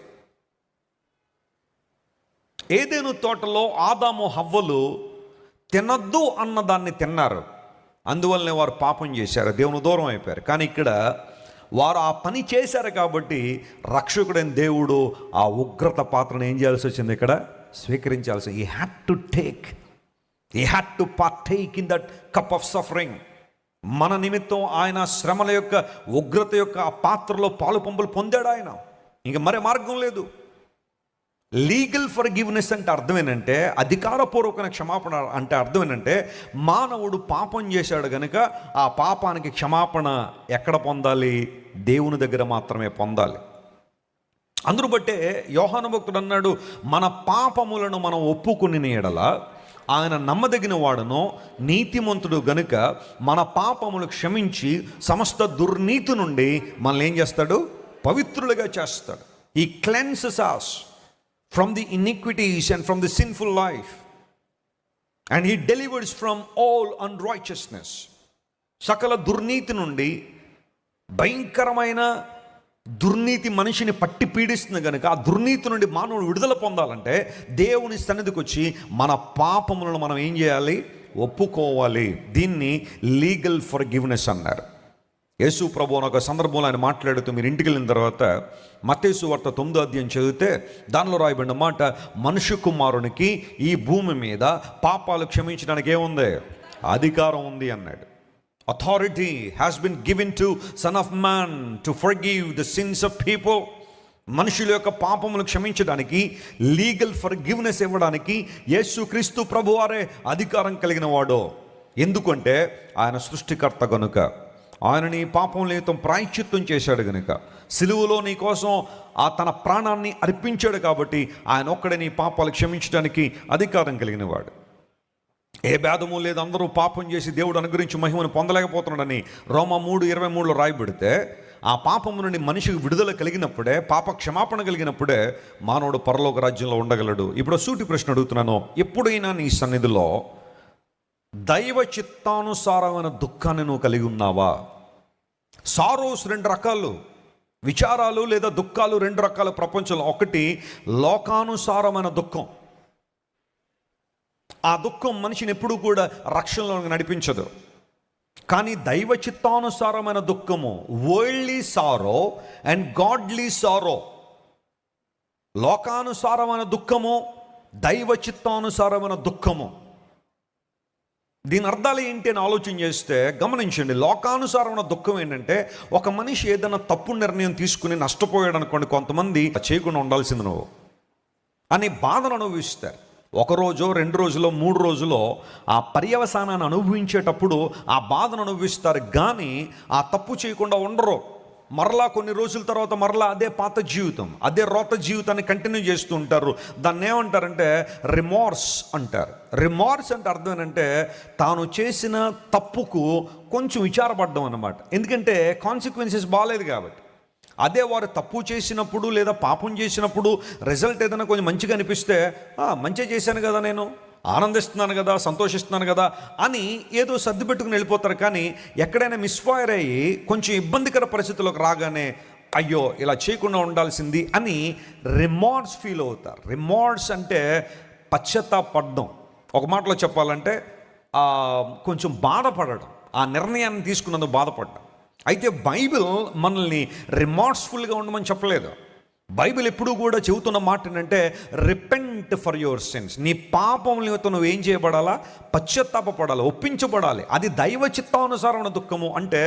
ఏదెను తోటలో ఆదాము హవ్వలు తినద్దు అన్నదాన్ని తిన్నారు, అందువల్లనే వారు పాపం చేశారు, దేవుని దూరం అయిపోయారు. కానీ ఇక్కడ వారు ఆ పని చేశారు కాబట్టి రక్షకుడైన దేవుడు ఆ ఉగ్రత పాత్రను ఏం చేయాల్సి వచ్చింది? ఇక్కడ స్వీకరించాల్సి. He had to partake in that cup of suffering. మన నిమిత్తం ఆయన శ్రమల యొక్క ఉగ్రత యొక్క ఆ పాత్రలో పాలు పంపులు పొందాడు ఆయన. ఇంక మరే మార్గం లేదు. లీగల్ ఫర్గివ్నెస్ అంటే అర్థం ఏంటంటే, అధికారపూర్వక క్షమాపణ అంటే అర్థం ఏంటంటే, మానవుడు పాపం చేశాడు కనుక ఆ పాపానికి క్షమాపణ ఎక్కడ పొందాలి? దేవుని దగ్గర మాత్రమే పొందాలి. అందును బట్టే యోహాను భక్తుడు అన్నాడు, మన పాపములను మనం ఒప్పుకుని ఎడల ఆయన నమ్మదగిన వాడును నీతిమంతుడు గనుక మన పాపములు క్షమించి సమస్త దుర్నీతి నుండి మనల్ని ఏం చేస్తాడు? పవిత్రులుగా చేస్తాడు. ఈ cleanses us from the iniquities and from the sinful life, and he delivers from all unrighteousness. సకల దుర్నీతి నుండి, భయంకరమైన దుర్నీతి మనిషిని పట్టి పీడిస్తుంది కనుక ఆ దుర్నీతి నుండి మానవుడు విడుదల పొందాలంటే దేవుని సన్నిధికి వచ్చి మన పాపములను మనం ఏం చేయాలి? ఒప్పుకోవాలి. దీన్ని లీగల్ ఫర్గివ్నెస్ అన్నారు. యేసు ప్రభు ఒక సందర్భంలో ఆయన మాట్లాడుతూ, మీరు ఇంటికి వెళ్ళిన తర్వాత మత్తయి సువార్త 9వ అధ్యాయం చదివితే దానిలో రాయబడిన మాట, మనుష్య కుమారునికి ఈ భూమి మీద పాపాలు క్షమించడానికి ఏముంది? అధికారం ఉంది అన్నాడు. Authority has been given to son of man to forgive the sins of people. మనుషుల యొక్క పాపములు క్షమించడానికి, లీగల్ ఫర్గివ్నెస్ ఇవ్వడానికి యేసుక్రీస్తు ప్రభువారే అధికారం కలిగిన వాడు. ఎందుకంటే ఆయన సృష్టికర్త గనుక, ఆయన నీ పాపం నిమిత్తం ప్రాయశ్చిత్తం చేశాడు గనుక, సిలువలో నీ కోసం ఆ తన ప్రాణాన్ని అర్పించాడు కాబట్టి ఆయన ఒక్కడే నీ పాపాలు క్షమించడానికి అధికారం కలిగిన వాడు. ఏ భేదము లేదు, అందరూ పాపం చేసి దేవుడు అనుగ్రహించి మహిమను పొందలేకపోతున్నాడని రోమా 3:23లో రాయబడితే, ఆ పాపము నుండి మనిషికి విడుదల కలిగినప్పుడే, పాప క్షమాపణ కలిగినప్పుడే మానవుడు పరలోక రాజ్యంలో ఉండగలడు. ఇప్పుడు సూటి ప్రశ్న అడుగుతున్నాను, ఎప్పుడైనా నీ సన్నిధిలో దైవ చిత్తానుసారమైన దుఃఖాన్ని నువ్వు కలిగి ఉన్నావా? సారోస్ 2 రకాలు, విచారాలు లేదా దుఃఖాలు 2 రకాలు ప్రపంచంలో. ఒకటి లోకానుసారమైన దుఃఖం. ఆ దుఃఖం మనిషిని ఎప్పుడూ కూడా రక్షణలోకి నడిపించదు. కానీ దైవ చిత్తానుసారమైన దుఃఖము, వరల్డ్లీ సారో అండ్ గాడ్లీ సారో. లోకానుసారమైన దుఃఖము, దైవ చిత్తానుసారమైన దుఃఖము. దీని అర్థాలు ఏంటి అని ఆలోచన చేస్తే గమనించండి. లోకానుసారమైన దుఃఖం ఏంటంటే, ఒక మనిషి ఏదైనా తప్పు నిర్ణయం తీసుకుని నష్టపోయాడు అనుకోండి, కొంతమంది చేయకుండా ఉండాల్సింది నువ్వు అని బాధను అనుభవిస్తారు. 1 రోజో 2 రోజులో 3 రోజులో ఆ పర్యవసానాన్ని అనుభవించేటప్పుడు ఆ బాధను అనుభవిస్తారు, కానీ ఆ తప్పు చేయకుండా ఉండరు. మరలా కొన్ని రోజుల తర్వాత మరలా అదే పాత జీవితం, అదే రోత జీవితాన్ని కంటిన్యూ చేస్తూ ఉంటారు. దాన్ని ఏమంటారంటే రిమార్స్ అంటారు. రిమార్స్ అంటే అర్థం ఏంటంటే, తాను చేసిన తప్పుకు కొంచెం విచారపడ్డం అన్నమాట. ఎందుకంటే కాన్సిక్వెన్సెస్ బాగాలేదు కాబట్టి. అదే వారు తప్పు చేసినప్పుడు లేదా పాపం చేసినప్పుడు రిజల్ట్ ఏదైనా కొంచెం మంచిగా అనిపిస్తే, మంచిగా చేశాను కదా, నేను ఆనందిస్తున్నాను కదా, సంతోషిస్తున్నాను కదా అని ఏదో సర్ది పెట్టుకుని వెళ్ళిపోతారు. కానీ ఎక్కడైనా మిస్ఫైర్ అయ్యి కొంచెం ఇబ్బందికర పరిస్థితుల్లోకి రాగానే, అయ్యో ఇలా చేయకుండా ఉండాల్సింది అని రిమార్స్ ఫీల్ అవుతారు. రిమార్స్ అంటే పశ్చాత్తాపడడం. ఒక మాటలో చెప్పాలంటే కొంచెం బాధపడడం, ఆ నిర్ణయాన్ని తీసుకున్నందుకు బాధపడడం. అయితే బైబిల్ మనల్ని రిమార్స్ఫుల్గా ఉండమని చెప్పలేదు. బైబిల్ ఎప్పుడూ కూడా చెబుతున్న మాట ఏంటంటే రిపెంట్ ఫర్ యువర్ సిన్స్. నీ పాపములతో నువ్వు ఏం చేయబడాలా? పశ్చాత్తాపపడాలి, ఒప్పించబడాలి. అది దైవ చిత్తానుసారమైన దుఃఖము, అంటే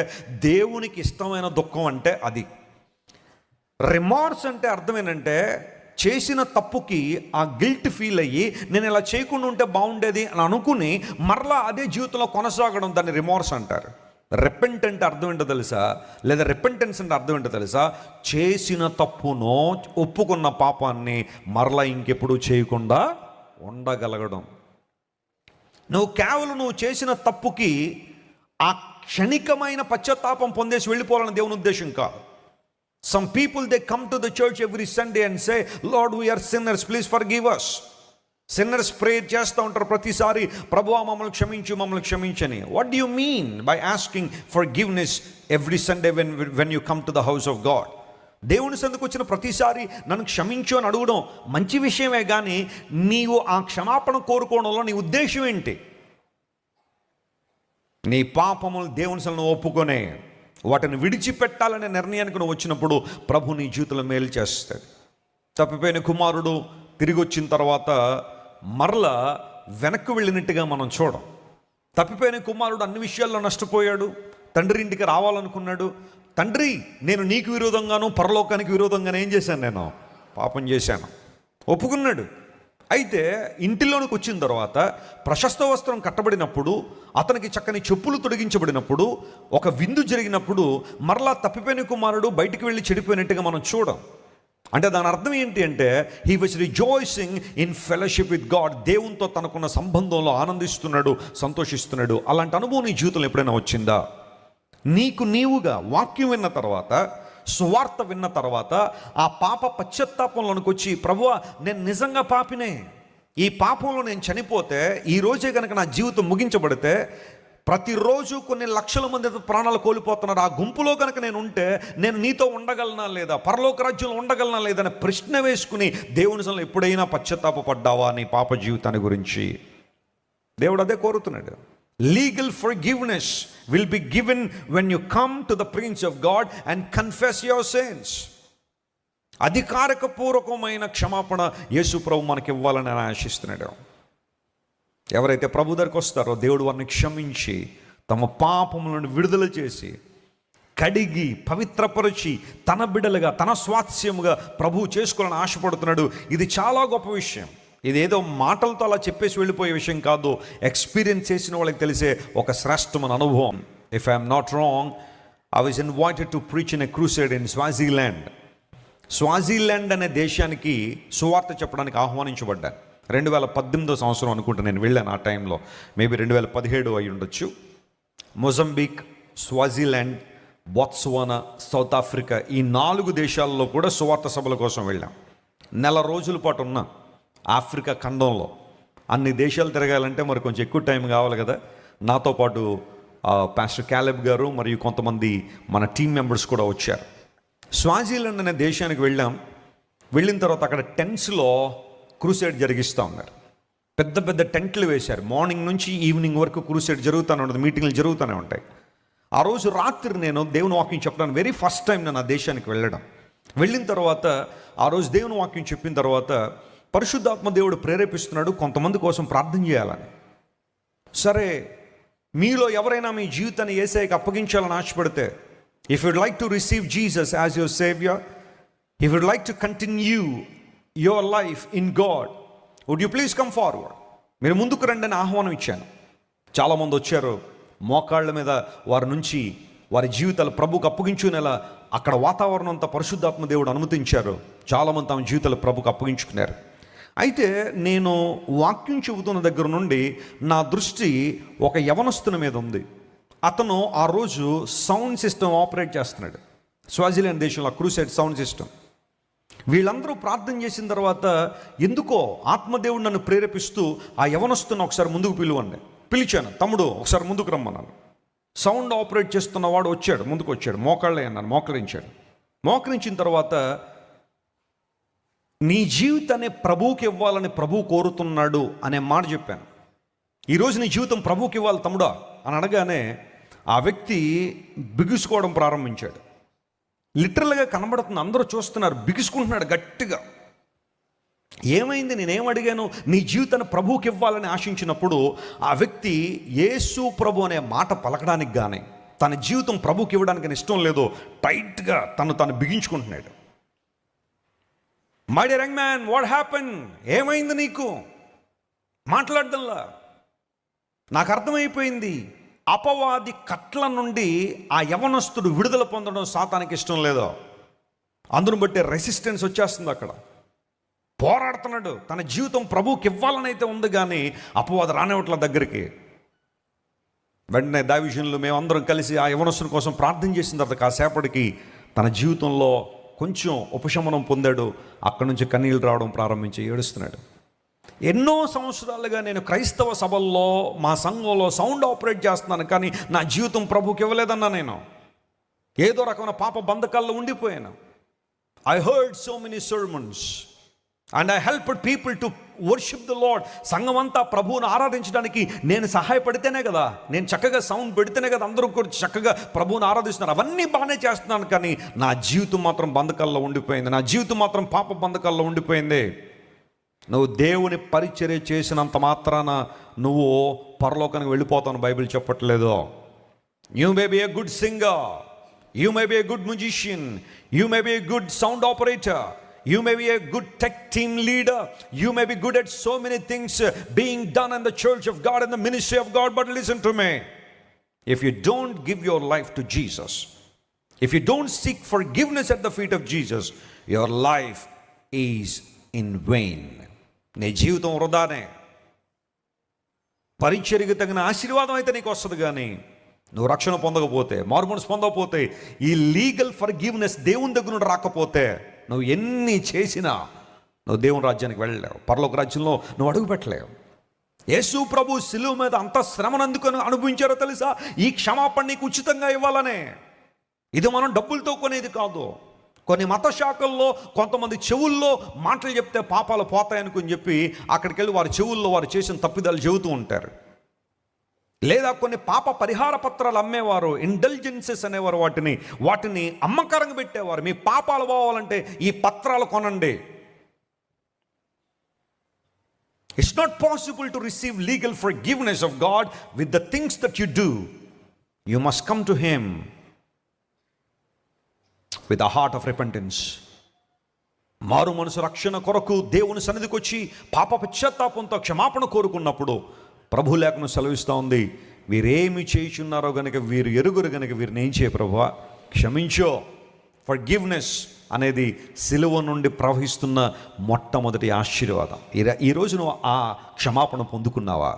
దేవునికి ఇష్టమైన దుఃఖం అంటే అది. రిమార్స్ అంటే అర్థం ఏంటంటే చేసిన తప్పుకి ఆ గిల్ట్ ఫీల్ అయ్యి నేను ఇలా చేయకుండా ఉంటే బాగుండేది అని అనుకుని మరలా అదే జీవితంలో కొనసాగడం, దాన్ని రిమార్స్ అంటారు. రిపెంట్ అంటే అర్థం ఏంటో తెలుసా? లేదా రిపెంటెన్స్ అంటే అర్థం ఏంటో తెలుసా? చేసిన తప్పును, ఒప్పుకున్న పాపాన్ని మరలా ఇంకెప్పుడు చేయకుండా ఉండగలగడం. నువ్వు కేవలం నువ్వు చేసిన తప్పుకి ఆ క్షణికమైన పశ్చాత్తాపం పొందేసి వెళ్ళిపోవాలని దేవుని ఉద్దేశం కాదు. Some people, they come to the church every Sunday and say, Lord, we are sinners, please forgive us. Sinners prayer చేస్తూ ఉంటారు ప్రతిసారి, ప్రభువా మమ్మల్ని క్షమించు, మమ్మల్ని క్షమించని. What do you mean by asking forgiveness every Sunday when you come to the house of God? దేవుని సందుకు వచ్చిన ప్రతిసారి నన్ను క్షమించు అని అడగడం మంచి విషయమే, కానీ నీవు ఆ క్షమాపణ కోరుకోవడంలో నీ ఉద్దేశం ఏంటి? నీ పాపములు దేవుని సన్నిధిలో ఒప్పుకొనే వాటిని విడిచిపెట్టాలనే నిర్ణయానికి నువ్వు వచ్చినప్పుడు ప్రభు నీ జీవితంలో మేలు చేస్తాడు. తప్పిపోయిన కుమారుడు తిరిగి వచ్చిన తర్వాత మరలా వెనక్కి వెళ్ళినట్టుగా మనం చూడం. తప్పిపోయిన కుమారుడు అన్ని విషయాల్లో నష్టపోయాడు. తండ్రి ఇంటికి రావాలనుకున్నాడు. తండ్రి, నేను నీకు విరోధంగాను పరలోకానికి విరోధంగాను ఏం చేశాను? నేను పాపం చేశాను, ఒప్పుకున్నాడు. అయితే ఇంటిలోనికి వచ్చిన తర్వాత ప్రశస్త వస్త్రం కట్టబడినప్పుడు, అతనికి చక్కని చెప్పులు తొడిగించబడినప్పుడు, ఒక విందు జరిగినప్పుడు మరలా తప్పిపోయిన కుమారుడు బయటికి వెళ్ళి చెడిపోయినట్టుగా మనం చూడం. అంటే దాని అర్థం ఏంటి అంటే he was rejoicing in fellowship with God. దేవునితో తనకున్న సంబంధంలో ఆనందిస్తున్నాడు, సంతోషిస్తున్నాడు. అలాంటి అనుభవం నీ జీవితంలో ఎప్పుడైనా వచ్చిందా? నీకు నీవుగా వాక్యం విన్న తర్వాత, సువార్త విన్న తర్వాత ఆ పాప పశ్చాత్తాపంలోనికి వచ్చి, ప్రభువా నేను నిజంగా పాపినే, ఈ పాపంలో నేను చనిపోతే, ఈ రోజే కనుక నా జీవితం ముగించబడితే ప్రతిరోజు కొన్ని లక్షల మంది ప్రాణాలు కోల్పోతున్నారు, ఆ గుంపులో కనుక నేను ఉంటే నేను నీతో ఉండగలనా లేదా, పరలోక రాజ్యంలో ఉండగలనా లేదా అని ప్రశ్న వేసుకుని దేవుని సన్నిధిలో ఎప్పుడైనా పశ్చాత్తాపడ్డావా నీ పాప జీవితాన్ని గురించి? దేవుడు అదే కోరుతున్నాడు. Legal forgiveness will be given when you come to the presence of God and confess your sins. అధికారిక పూర్వకమైన క్షమాపణ యేసు ప్రభు మనకి ఇవ్వాలని ఆయన ఆశిస్తున్నాడు. ఎవరైతే ప్రభు దగ్గరికి వస్తారో దేవుడు వారిని క్షమించి తమ పాపములను విడుదల చేసి కడిగి పవిత్రపరిచి తన బిడ్డలుగా, తన స్వాస్థ్యముగా ప్రభువు చేసుకోవాలని ఆశపడుతున్నాడు. ఇది చాలా గొప్ప విషయం. ఇదేదో మాటలతో అలా చెప్పేసి వెళ్ళిపోయే విషయం కాదు. ఎక్స్పీరియన్స్ చేసిన వాళ్ళకి తెలిసే ఒక శ్రేష్టమైన అనుభవం. If I'm not wrong, I was invited to preach in a crusade in Swaziland. Swaziland అనే దేశానికి సువార్త చెప్పడానికి ఆహ్వానించబడ్డాను. 2018 సంవత్సరం అనుకుంటా నేను వెళ్ళాను. ఆ టైంలో మేబీ 2017 అయి ఉండొచ్చు. మొజంబిక్, స్వాజిలాండ్, బొత్స్వానా, సౌత్ ఆఫ్రికా, ఈ 4 దేశాల్లో కూడా సువార్త సభల కోసం వెళ్ళాం. 1 రోజుల పాటు ఉన్నా ఆఫ్రికా ఖండంలో. అన్ని దేశాలు తిరగాలంటే మరి కొంచెం ఎక్కువ టైం కావాలి కదా. నాతో పాటు పాస్టర్ క్యాలెబ్ గారు మరియు కొంతమంది మన టీం మెంబర్స్ కూడా వచ్చారు. స్వాజిలాండ్ అనే దేశానికి వెళ్ళాం. వెళ్ళిన తర్వాత అక్కడ టెంట్స్లో క్రూసేడ్ జరిగిస్తూ ఉన్నారు. పెద్ద పెద్ద టెంట్లు వేశారు. మార్నింగ్ నుంచి ఈవినింగ్ వరకు క్రూసేడ్ జరుగుతూనే ఉంటుంది, మీటింగ్లు జరుగుతూనే ఉంటాయి. ఆ రోజు రాత్రి నేను దేవుని వాక్యం చెప్పడానికి వెరీ ఫస్ట్ టైం నేను ఆ దేశానికి వెళ్ళడం. వెళ్ళిన తర్వాత ఆ రోజు దేవుని వాక్యం చెప్పిన తర్వాత పరిశుద్ధాత్మ దేవుడు ప్రేరేపిస్తున్నాడు కొంతమంది కోసం ప్రార్థన చేయాలని. సరే, మీలో ఎవరైనా మీ జీవితాన్ని యేసయ్యకి అప్పగించాలని ఆశపడితే, if you'd like to receive Jesus as your saviour, if you'd like to continue your life in God, would you please come forward. మీరు ముందుకు రండి అని ఆహ్వానం ఇచ్చాను. చాలామంది వచ్చారు. మోకాళ్ళ మీద వారి నుంచి వారి జీవితాలు ప్రభుకు అప్పగించుకునేలా అక్కడ వాతావరణం అంతా పరిశుద్ధాత్మ దేవుడు అనుమతించారు. చాలామంది తమ జీవితాలు ప్రభుకు అప్పగించుకున్నారు. అయితే నేను వాక్యం చెబుతున్న దగ్గర నుండి నా దృష్టి ఒక యవనస్తుని మీద ఉంది. అతను ఆ రోజు సౌండ్ సిస్టమ్ ఆపరేట్ చేస్తున్నాడు. స్వాజిలాండ్ దేశంలో క్రూసేడ్ సౌండ్ సిస్టమ్. వీళ్ళందరూ ప్రార్థన చేసిన తర్వాత ఎందుకో ఆత్మదేవుడు నన్ను ప్రేరేపిస్తూ ఆ యవనస్తుని ఒకసారి ముందుకు పిలువండి. పిలిచాను. తమ్ముడు ఒకసారి ముందుకు రమ్మన్నాను. సౌండ్ ఆపరేట్ చేస్తున్నవాడు వచ్చాడు, ముందుకు వచ్చాడు. మోకాళ్ళే అన్నాను, మోకరించాడు. మోకరించిన తర్వాత నీ జీవితాన్ని ప్రభువుకి ఇవ్వాలని ప్రభువు కోరుతున్నాడు అనే మాట చెప్పాను. ఈరోజు నీ జీవితం ప్రభువుకి ఇవ్వాలి తమ్ముడా అని అనగానే ఆ వ్యక్తి బిగుసుకోవడం ప్రారంభించాడు. లిటరల్గా కనబడుతుంది, అందరూ చూస్తున్నారు, బిగుసుకుంటున్నాడు గట్టిగా. ఏమైంది, నేనేం అడిగాను, నీ జీవితాన్ని ప్రభువుకి ఇవ్వాలని ఆశించినప్పుడు ఆ వ్యక్తి యేసు ప్రభు అనే మాట పలకడానికి కానీ తన జీవితం ప్రభువుకి ఇవ్వడానికి ఇష్టం లేదో టైట్గా తను బిగించుకుంటున్నాడు. My dear young man, what happen, ఏమైంది నీకు, మాట్లాడడంలా. నాకు అర్థమైపోయింది, అపవాది కట్ల నుండి ఆ యవనస్తుడు విడుదల పొందడం సాతానికి ఇష్టం లేదో, అందును బట్టి రెసిస్టెన్స్ వచ్చేస్తుంది. అక్కడ పోరాడుతున్నాడు, తన జీవితం ప్రభువుకి ఇవ్వాలని అయితే ఉంది, కానీ అపవాది రానివ్వట్ల దగ్గరికి. వెంటనే దావీదులో మేమందరం కలిసి ఆ యవనస్తుని కోసం ప్రార్థన చేసిన తర్వాత కాసేపటికి తన జీవితంలో కొంచెం ఉపశమనం పొందాడు. అక్కడి నుంచి కన్నీళ్ళు రావడం ప్రారంభించి ఏడుస్తున్నాడు. ఎన్నో సంవత్సరాలుగా నేను క్రైస్తవ సభల్లో మా సంఘంలో సౌండ్ ఆపరేట్ చేస్తున్నాను, కానీ నా జీవితం ప్రభువుకి ఇవ్వలేదన్నా. నేను ఏదో రకమైన పాప బంధకాల్లో ఉండిపోయాను. I heard so many sermons and I helped people to worship the lord. సంఘం అంతా ప్రభువును ఆరాధించడానికి నేను సహాయపడితేనే కదా, నేను చక్కగా సౌండ్ పెడితేనే కదా అందరూ కూడా చక్కగా ప్రభువును ఆరాధిస్తున్నారు. అవన్నీ బాగానే చేస్తున్నాను, కానీ నా జీవితం మాత్రం బంధకాల్లో ఉండిపోయింది, నా జీవితం మాత్రం పాప బంధకాల్లో ఉండిపోయింది. నువ్వు దేవుని పరిచర్య చేసినంత మాత్రాన నువ్వు పరలోకానికి వెళ్ళిపోతాను బైబిల్ చెప్పట్లేదు. You may be a good singer, you may be a good musician, you may be a good sound operator, you may be a good tech team leader, you may be good at so many things being done in the church of God and the ministry of God, but listen to me, if you don't give your life to Jesus, if you don't seek forgiveness at the feet of Jesus, your life is in vain. నీ జీవితం వృధానే. పరిచర్యకు తగిన ఆశీర్వాదం అయితే నీకు వస్తుంది, కానీ నువ్వు రక్షణ పొందకపోతే, మారుమనసు పొందకపోతే, ఈ లీగల్ ఫర్గివ్నెస్ దేవుని దగ్గర నుండి రాకపోతే నువ్వు ఎన్ని చేసినా నువ్వు దేవుని రాజ్యానికి వెళ్ళలేవు, పరలోక రాజ్యంలో నువ్వు అడుగు పెట్టలేవు. యేసు ప్రభు శిలువ మీద అంత శ్రమను అందుకొని అనుభవించారో తెలుసా? ఈ క్షమాపణ నీకు ఉచితంగా ఇవ్వాలనే. ఇది మనం డబ్బులతో కొనేది కాదు. కొన్ని మత శాఖల్లో కొంతమంది చెవుల్లో మాటలు చెప్తే పాపాలు పోతాయనుకుని చెప్పి అక్కడికి వెళ్ళి వారి చెవుల్లో వారు చేసిన తప్పిదాలు చెబుతూ ఉంటారు. లేదా కొన్ని పాప పరిహార పత్రాలు అమ్మేవారు, ఇంటెలిజెన్సెస్ అనేవారు, వాటిని అమ్మకారంగా పెట్టేవారు. మీ పాపాలు పోవాలంటే ఈ పత్రాలు కొనండి. It's not possible to receive legal forgiveness of God with the things that you do. You must come to him with a heart of repentance. మారు మనసు రక్షణ కొరకు దేవుని సన్నిధికి వచ్చి పాప పశ్చాత్తాపంతో క్షమాపణ కోరుకున్నప్పుడు ప్రభు లేఖను సెలవిస్తూ ఉంది, వీరేమి చేయుచున్నారో గనుక వీరు ఎరుగురు గనుక వీరిని ఏం చేయ ప్రభువా, క్షమించో. ఫర్గివ్నెస్ అనేది సిలువ నుండి ప్రవహిస్తున్న మొట్టమొదటి ఆశీర్వాదం. ఈరోజు నువ్వు ఆ క్షమాపణ పొందుకున్నావా?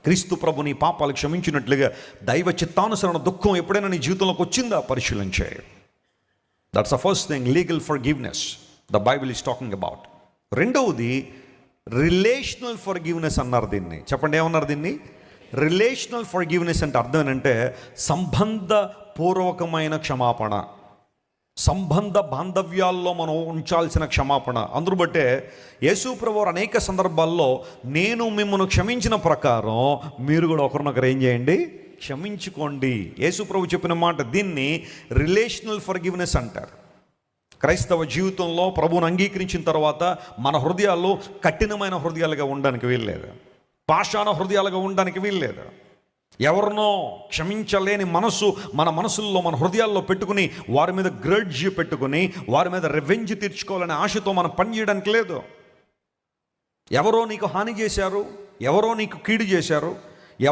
క్రీస్తు ప్రభు నీ పాపాలు క్షమించినట్లుగా దైవ చిత్తానుసరణ దుఃఖం ఎప్పుడైనా నీ జీవితంలోకి వచ్చిందా? పరిశీలించే. That's the first thing, legal forgiveness the Bible is talking about. రెండవది రిలేషనల్ ఫర్గివ్నెస్ అన్నారు దీన్ని. చెప్పండి, ఏమన్నారు దీన్ని? రిలేషనల్ ఫర్గివ్నెస్ అంటే అర్థం ఏంటంటే సంబంధ పూర్వకమైన క్షమాపణ, సంబంధ బాంధవ్యాల్లో మనం ఉంచాల్సిన క్షమాపణ. అందును బట్టే యేసు ప్రభువు అనేక సందర్భాల్లో నేను మిమ్మల్ని క్షమించిన ప్రకారం మీరు కూడా ఒకరినొకరు ఏం చేయండి, క్షమించుకోండి. యేసు ప్రభు చెప్పిన మాట, దీన్ని రిలేషనల్ ఫర్గివ్నెస్ అంటారు. క్రైస్తవ జీవితంలో ప్రభువును అంగీకరించిన తర్వాత మన హృదయాల్లో కఠినమైన హృదయాలుగా ఉండడానికి వీల్లేదు, పాషాణ హృదయాలుగా ఉండడానికి వీల్లేదు. ఎవరినో క్షమించలేని మనసు మన మనసుల్లో, మన హృదయాల్లో పెట్టుకుని వారి మీద గ్రడ్జ్ పెట్టుకుని వారి మీద రివెంజ్ తీర్చుకోవాలనే ఆశతో మనం పనిచేయడానికి లేదు. ఎవరో నీకు హాని చేశారు, ఎవరో నీకు కీడు చేశారు,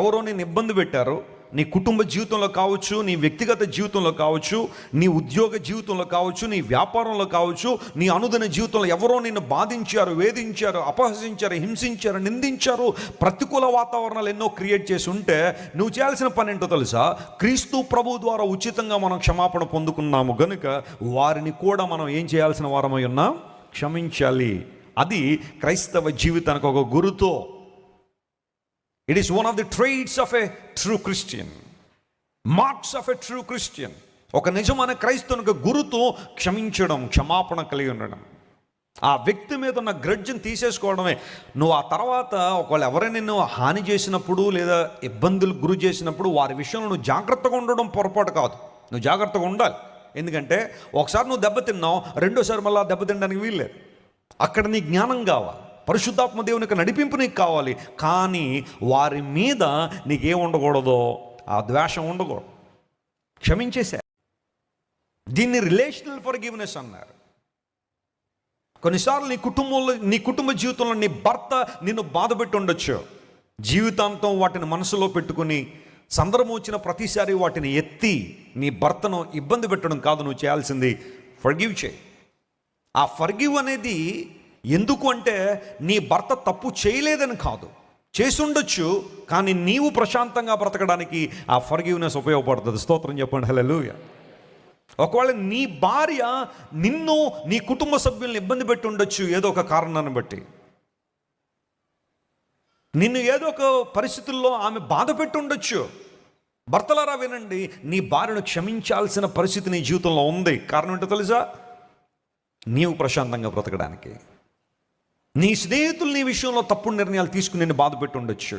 ఎవరో నేను ఇబ్బంది పెట్టారు, నీ కుటుంబ జీవితంలో కావచ్చు, నీ వ్యక్తిగత జీవితంలో కావచ్చు, నీ ఉద్యోగ జీవితంలో కావచ్చు, నీ వ్యాపారంలో కావచ్చు, నీ అనుదిన జీవితంలో ఎవరో నిన్ను బాధించారు, వేధించారు, అపహసించారు, హింసించారు, నిందించారు, ప్రతికూల వాతావరణాలు ఎన్నో క్రియేట్ చేసి ఉంటే నువ్వు చేయాల్సిన పని ఏంటో తెలుసా? క్రీస్తు ప్రభు ద్వారా ఉచితంగా మనం క్షమాపణ పొందుకున్నాము గనుక వారిని కూడా మనం ఏం చేయాల్సిన వారమై ఉన్నాం? క్షమించాలి. అది క్రైస్తవ జీవితానికి ఒక గురుతో. It is one of the traits of a true Christian, marks of a true Christian. ఒక నిజమైన క్రైస్తవునికి గురుతో క్షమించడం, క్షమాపణ కలిగి ఉండడం. ఆ వ్యక్తి మీద ఉన్న గ్రడ్జ్ని తీసేసుకోవడమే. నువ్వు ఆ తర్వాత ఒకవేళ ఎవరైనా నిన్ను హాని చేసినప్పుడు లేదా ఇబ్బందులు గురి చేసినప్పుడు వారి విషయంలో నువ్వు జాగ్రత్తగా ఉండడం పొరపాటు కాదు. నువ్వు జాగ్రత్తగా ఉండాలి. ఎందుకంటే ఒకసారి నువ్వు దెబ్బతిన్నావు, రెండోసారి మళ్ళీ దెబ్బతినడానికి వీల్లేదు. అక్కడ నీ జ్ఞానం కావాలి, పరిశుద్ధాత్మ దేవుని యొక్క నడిపింపు నీకు కావాలి. కానీ వారి మీద నీకేం ఉండకూడదో, ఆ ద్వేషం ఉండకూడదు. క్షమించేసే. దీన్ని రిలేషనల్ ఫర్గివ్నెస్ అన్నారు. కొన్నిసార్లు నీ కుటుంబ జీవితంలో నీ భర్త నిన్ను బాధపెట్టి ఉండొచ్చు. జీవితాంతం వాటిని మనసులో పెట్టుకుని సందర్భం వచ్చిన ప్రతిసారి వాటిని ఎత్తి నీ భర్తను ఇబ్బంది పెట్టడం కాదు నువ్వు చేయాల్సింది. ఫర్గివ్ చేయి. ఆ ఫర్గివ్ అనేది ఎందుకు అంటే నీ భర్త తప్పు చేయలేదని కాదు, చేసి ఉండొచ్చు, కానీ నీవు ప్రశాంతంగా బ్రతకడానికి ఆ ఫర్గివ్నెస్ ఉపయోగపడుతుంది. స్తోత్రం చెప్పండి, హల్లెలూయా. ఒకవేళ నీ భార్య నిన్ను నీ కుటుంబ సభ్యుల్ని ఇబ్బంది పెట్టి ఉండొచ్చు, ఏదో ఒక కారణాన్ని బట్టి నిన్ను ఏదో ఒక పరిస్థితుల్లో ఆమె బాధ పెట్టి ఉండొచ్చు. భర్తలారా వినండి, నీ భార్యను క్షమించాల్సిన పరిస్థితి నీ జీవితంలో ఉంది. కారణం ఏంటో తెలుసా? నీవు ప్రశాంతంగా బ్రతకడానికి. నీ స్నేహితులు నీ విషయంలో తప్పుడు నిర్ణయాలు తీసుకుని నిన్ను బాధ పెట్టి ఉండొచ్చు.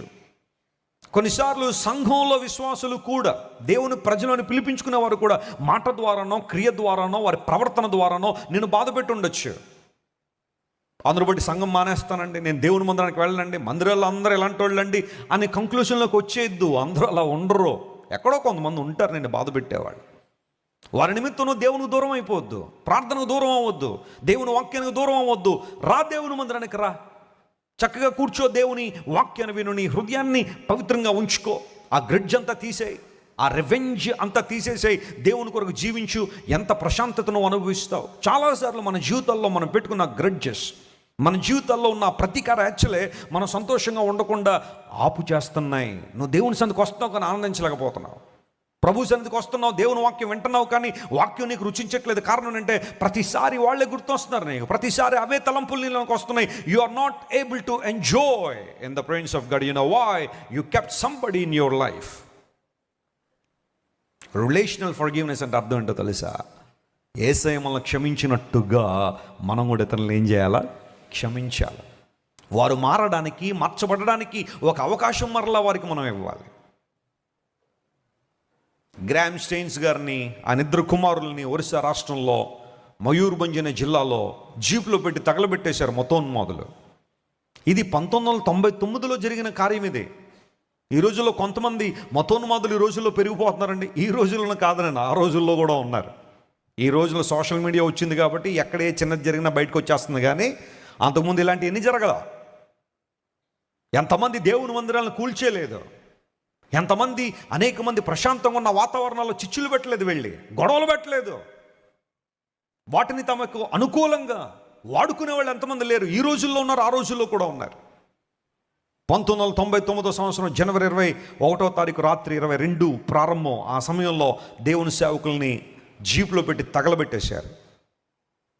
కొన్నిసార్లు సంఘంలో విశ్వాసులు కూడా, దేవుని ప్రజలను పిలిపించుకునే వారు కూడా మాట ద్వారానో క్రియ ద్వారానో వారి ప్రవర్తన ద్వారానో నిన్ను బాధ పెట్టి ఉండొచ్చు. అందరూ బట్టి సంఘం మానేస్తానండి, నేను దేవుని మందిరానికి వెళ్ళండి, మందిరాల్లో అందరూ ఎలాంటి వాళ్ళండి అని కంక్లూషన్లోకి వచ్చేయద్దు. అందరూ అలా ఉండరు. ఎక్కడో కొంతమంది ఉంటారు నిన్ను బాధ పెట్టేవాళ్ళు. వారి నిమిత్తం దేవునికి దూరం అయిపోవద్దు, ప్రార్థనకు దూరం అవ్వద్దు, దేవుని వాక్యానికి దూరం అవ్వద్దు. రా దేవుని మందిరానికి రా, చక్కగా కూర్చో, దేవుని వాక్యాన్ని విను, నీ హృదయాన్ని పవిత్రంగా ఉంచుకో. ఆ గ్రిడ్జ్ అంతా తీసేయి, ఆ రివెంజ్ అంతా తీసేసేయి, దేవుని కొరకు జీవించు. ఎంత ప్రశాంతతను అనుభవిస్తావు. చాలాసార్లు మన జీవితాల్లో మనం పెట్టుకున్న గ్రిడ్జెస్, మన జీవితాల్లో ఉన్న ప్రతీకార హెచ్చలే మనం సంతోషంగా ఉండకుండా ఆపు చేస్తున్నాయి. నువ్వు దేవుని సన్నిధికి వస్తున్నావు కానీ ఆనందించలేకపోతున్నావు. ప్రభు సన్నిధికి వస్తున్నావు, దేవుని వాక్యం వింటున్నావు కానీ వాక్యం నీకు రుచించట్లేదు. కారణం ఏంటంటే ప్రతిసారి వాళ్ళే గుర్తొస్తున్నారు నీకు, ప్రతిసారి అవే తలంపులు నీలోకి వస్తున్నాయి. You are not able to enjoy in the presence of God. You know why? You kept somebody in your life. Relational forgiveness అంటే అర్థం ఏంటో తెలుసా? యేసయ్య మనల్ని క్షమించినట్టుగా మనం కూడా ఇతరులను ఏం చేయాలా? క్షమించాలి. వారు మారడానికి, మార్చబడడానికి ఒక అవకాశం మరలా వారికి మనం ఇవ్వాలి. గ్రామ్ స్టెయిన్స్ గారిని, ఆయన ఇద్దరు కుమారుల్ని ఒరిస్సా రాష్ట్రంలో మయూర్భంజ్ అనే జిల్లాలో జీపులో పెట్టి తగలబెట్టేశారు మతోన్మాదులు. ఇది 1999లో జరిగిన కార్యం. ఇది ఈ రోజుల్లో కొంతమంది మతోన్మాదులు ఈ రోజుల్లో పెరిగిపోతున్నారండి. ఈ రోజుల్లో కాదనండి, ఆ రోజుల్లో కూడా ఉన్నారు. ఈ రోజుల్లో సోషల్ మీడియా వచ్చింది కాబట్టి ఎక్కడే చిన్నది జరిగినా బయటకు వచ్చేస్తుంది. కానీ అంతకుముందు ఇలాంటి ఎన్ని జరగల. ఎంతమంది దేవుని మందిరాలను కూల్చేయలేదు, ఎంతమంది అనేక మంది ప్రశాంతంగా ఉన్న వాతావరణాల్లో చిచ్చులు పెట్టలేదు, వెళ్ళి గొడవలు పెట్టలేదు. వాటిని తమకు అనుకూలంగా వాడుకునే వాళ్ళు ఎంతమంది లేరు. ఈ రోజుల్లో ఉన్నారు, ఆ రోజుల్లో కూడా ఉన్నారు. 1999 సంవత్సరం జనవరి 21వ తారీఖు రాత్రి 22 ప్రారంభం. ఆ సమయంలో దేవుని సేవకుల్ని జీపులో పెట్టి తగలబెట్టేశారు.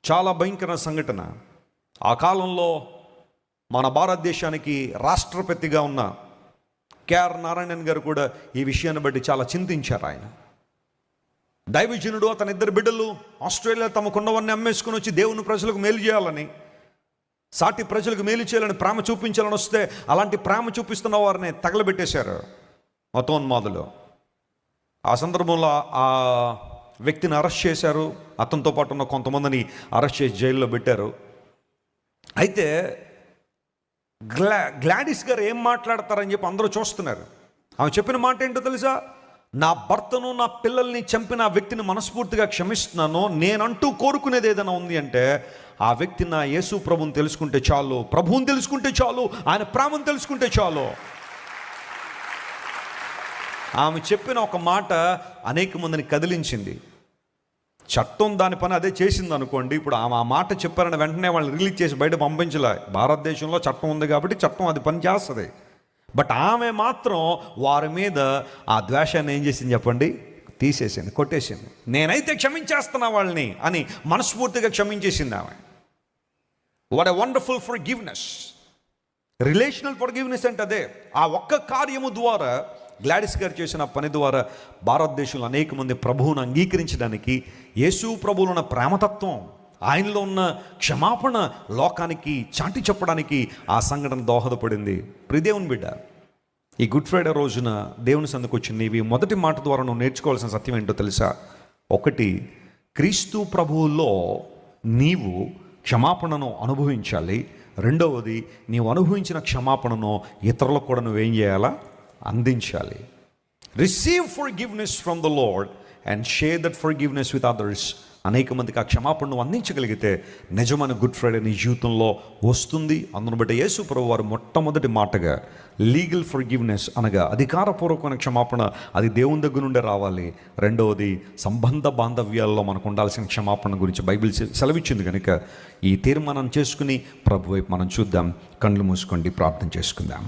చాలా భయంకర సంఘటన. ఆ కాలంలో మన భారతదేశానికి రాష్ట్రపతిగా ఉన్న కేఆర్ నారాయణన్ గారు కూడా ఈ విషయాన్ని బట్టి చాలా చింతించారు. ఆయన దైవజనుడు, అతని ఇద్దరు బిడ్డలు ఆస్ట్రేలియా తమకున్నవన్నీ అమ్మేసుకుని వచ్చి దేవుని ప్రజలకు మేలు చేయాలని, సాటి ప్రజలకు మేలు చేయాలని, ప్రేమ చూపించాలని వస్తే అలాంటి ప్రేమ చూపిస్తున్న వారిని తగలబెట్టేశారు మతోన్మాదులు. ఆ సందర్భంలో ఆ వ్యక్తిని అరెస్ట్ చేశారు. అతనితో పాటు ఉన్న కొంతమందిని అరెస్ట్ చేసి జైల్లో పెట్టారు. అయితే గ్లాడిస్ గారు ఏం మాట్లాడతారని చెప్పి అందరూ చూస్తున్నారు. ఆమె చెప్పిన మాట ఏంటో తెలుసా? నా భర్తను, నా పిల్లల్ని చంపిన ఆ వ్యక్తిని మనస్ఫూర్తిగా క్షమిస్తున్నాను. నేనంటూ కోరుకునేది ఏదైనా ఉంది అంటే ఆ వ్యక్తి నా యేసు ప్రభువుని తెలుసుకుంటే చాలు, ప్రభువుని తెలుసుకుంటే చాలు, ఆయన ప్రేమను తెలుసుకుంటే చాలు. ఆమె చెప్పిన ఒక మాట అనేక మందిని కదిలించింది. చట్టం దాని పని అదే చేసింది అనుకోండి. ఇప్పుడు ఆమె ఆ మాట చెప్పారని వెంటనే వాళ్ళని రిలీజ్ చేసి బయట పంపించలే. భారతదేశంలో చట్టం ఉంది కాబట్టి చట్టం అది పని చేస్తుంది. బట్ ఆమె మాత్రం వారి మీద ఆ ద్వేషాన్ని ఏం చేసింది చెప్పండి? తీసేసింది, కొట్టేసింది. నేనైతే క్షమించేస్తున్నా వాళ్ళని అని మనస్ఫూర్తిగా క్షమించేసింది ఆమె. What a wonderful forgiveness. Relational forgiveness అంటే అదే. ఆ ఒక్క కార్యము ద్వారా, గ్లాడిస్ గారు చేసిన పని ద్వారా భారతదేశంలో అనేక మంది ప్రభువును అంగీకరించడానికి, యేసు ప్రభువులో ఉన్న ప్రేమతత్వం, ఆయనలో ఉన్న క్షమాపణ లోకానికి చాటి చెప్పడానికి ఆ సంఘటన దోహదపడింది. ప్రియదేవుని బిడ్డ, ఈ గుడ్ ఫ్రైడే రోజున దేవుని సందుకు వచ్చింది. ఇవి మొదటి మాట ద్వారా నువ్వు నేర్చుకోవాల్సిన సత్యం ఏంటో తెలుసా? ఒకటి, క్రీస్తు ప్రభువులో నీవు క్షమాపణను అనుభవించాలి. రెండవది, నీవు అనుభవించిన క్షమాపణను ఇతరులకు కూడా నువ్వేం చేయాలా? అందించాలి. Receive forgiveness from the lord and share that forgiveness with others. అనేక మందికి ఆ క్షమాపణను అందించగలిగితే నిజమైన గుడ్ ఫ్రైడే నీ జీవితంలో వస్తుంది. అందును బట్టి యేసు ప్రభువు వారు మొట్టమొదటి మాటగా లీగల్ ఫర్గివ్నెస్ అనగా అధికారపూర్వకమైన క్షమాపణ, అది దేవుని దగ్గర నుండే రావాలి. రెండవది, సంబంధ బాంధవ్యాల్లో మనకు ఉండాల్సిన క్షమాపణ గురించి బైబిల్ సెలవిచ్చింది కనుక ఈ తీర్మానం చేసుకుని ప్రభు వైపు మనం చూద్దాం. కళ్ళు మూసుకోండి, ప్రార్థన చేసుకుందాం.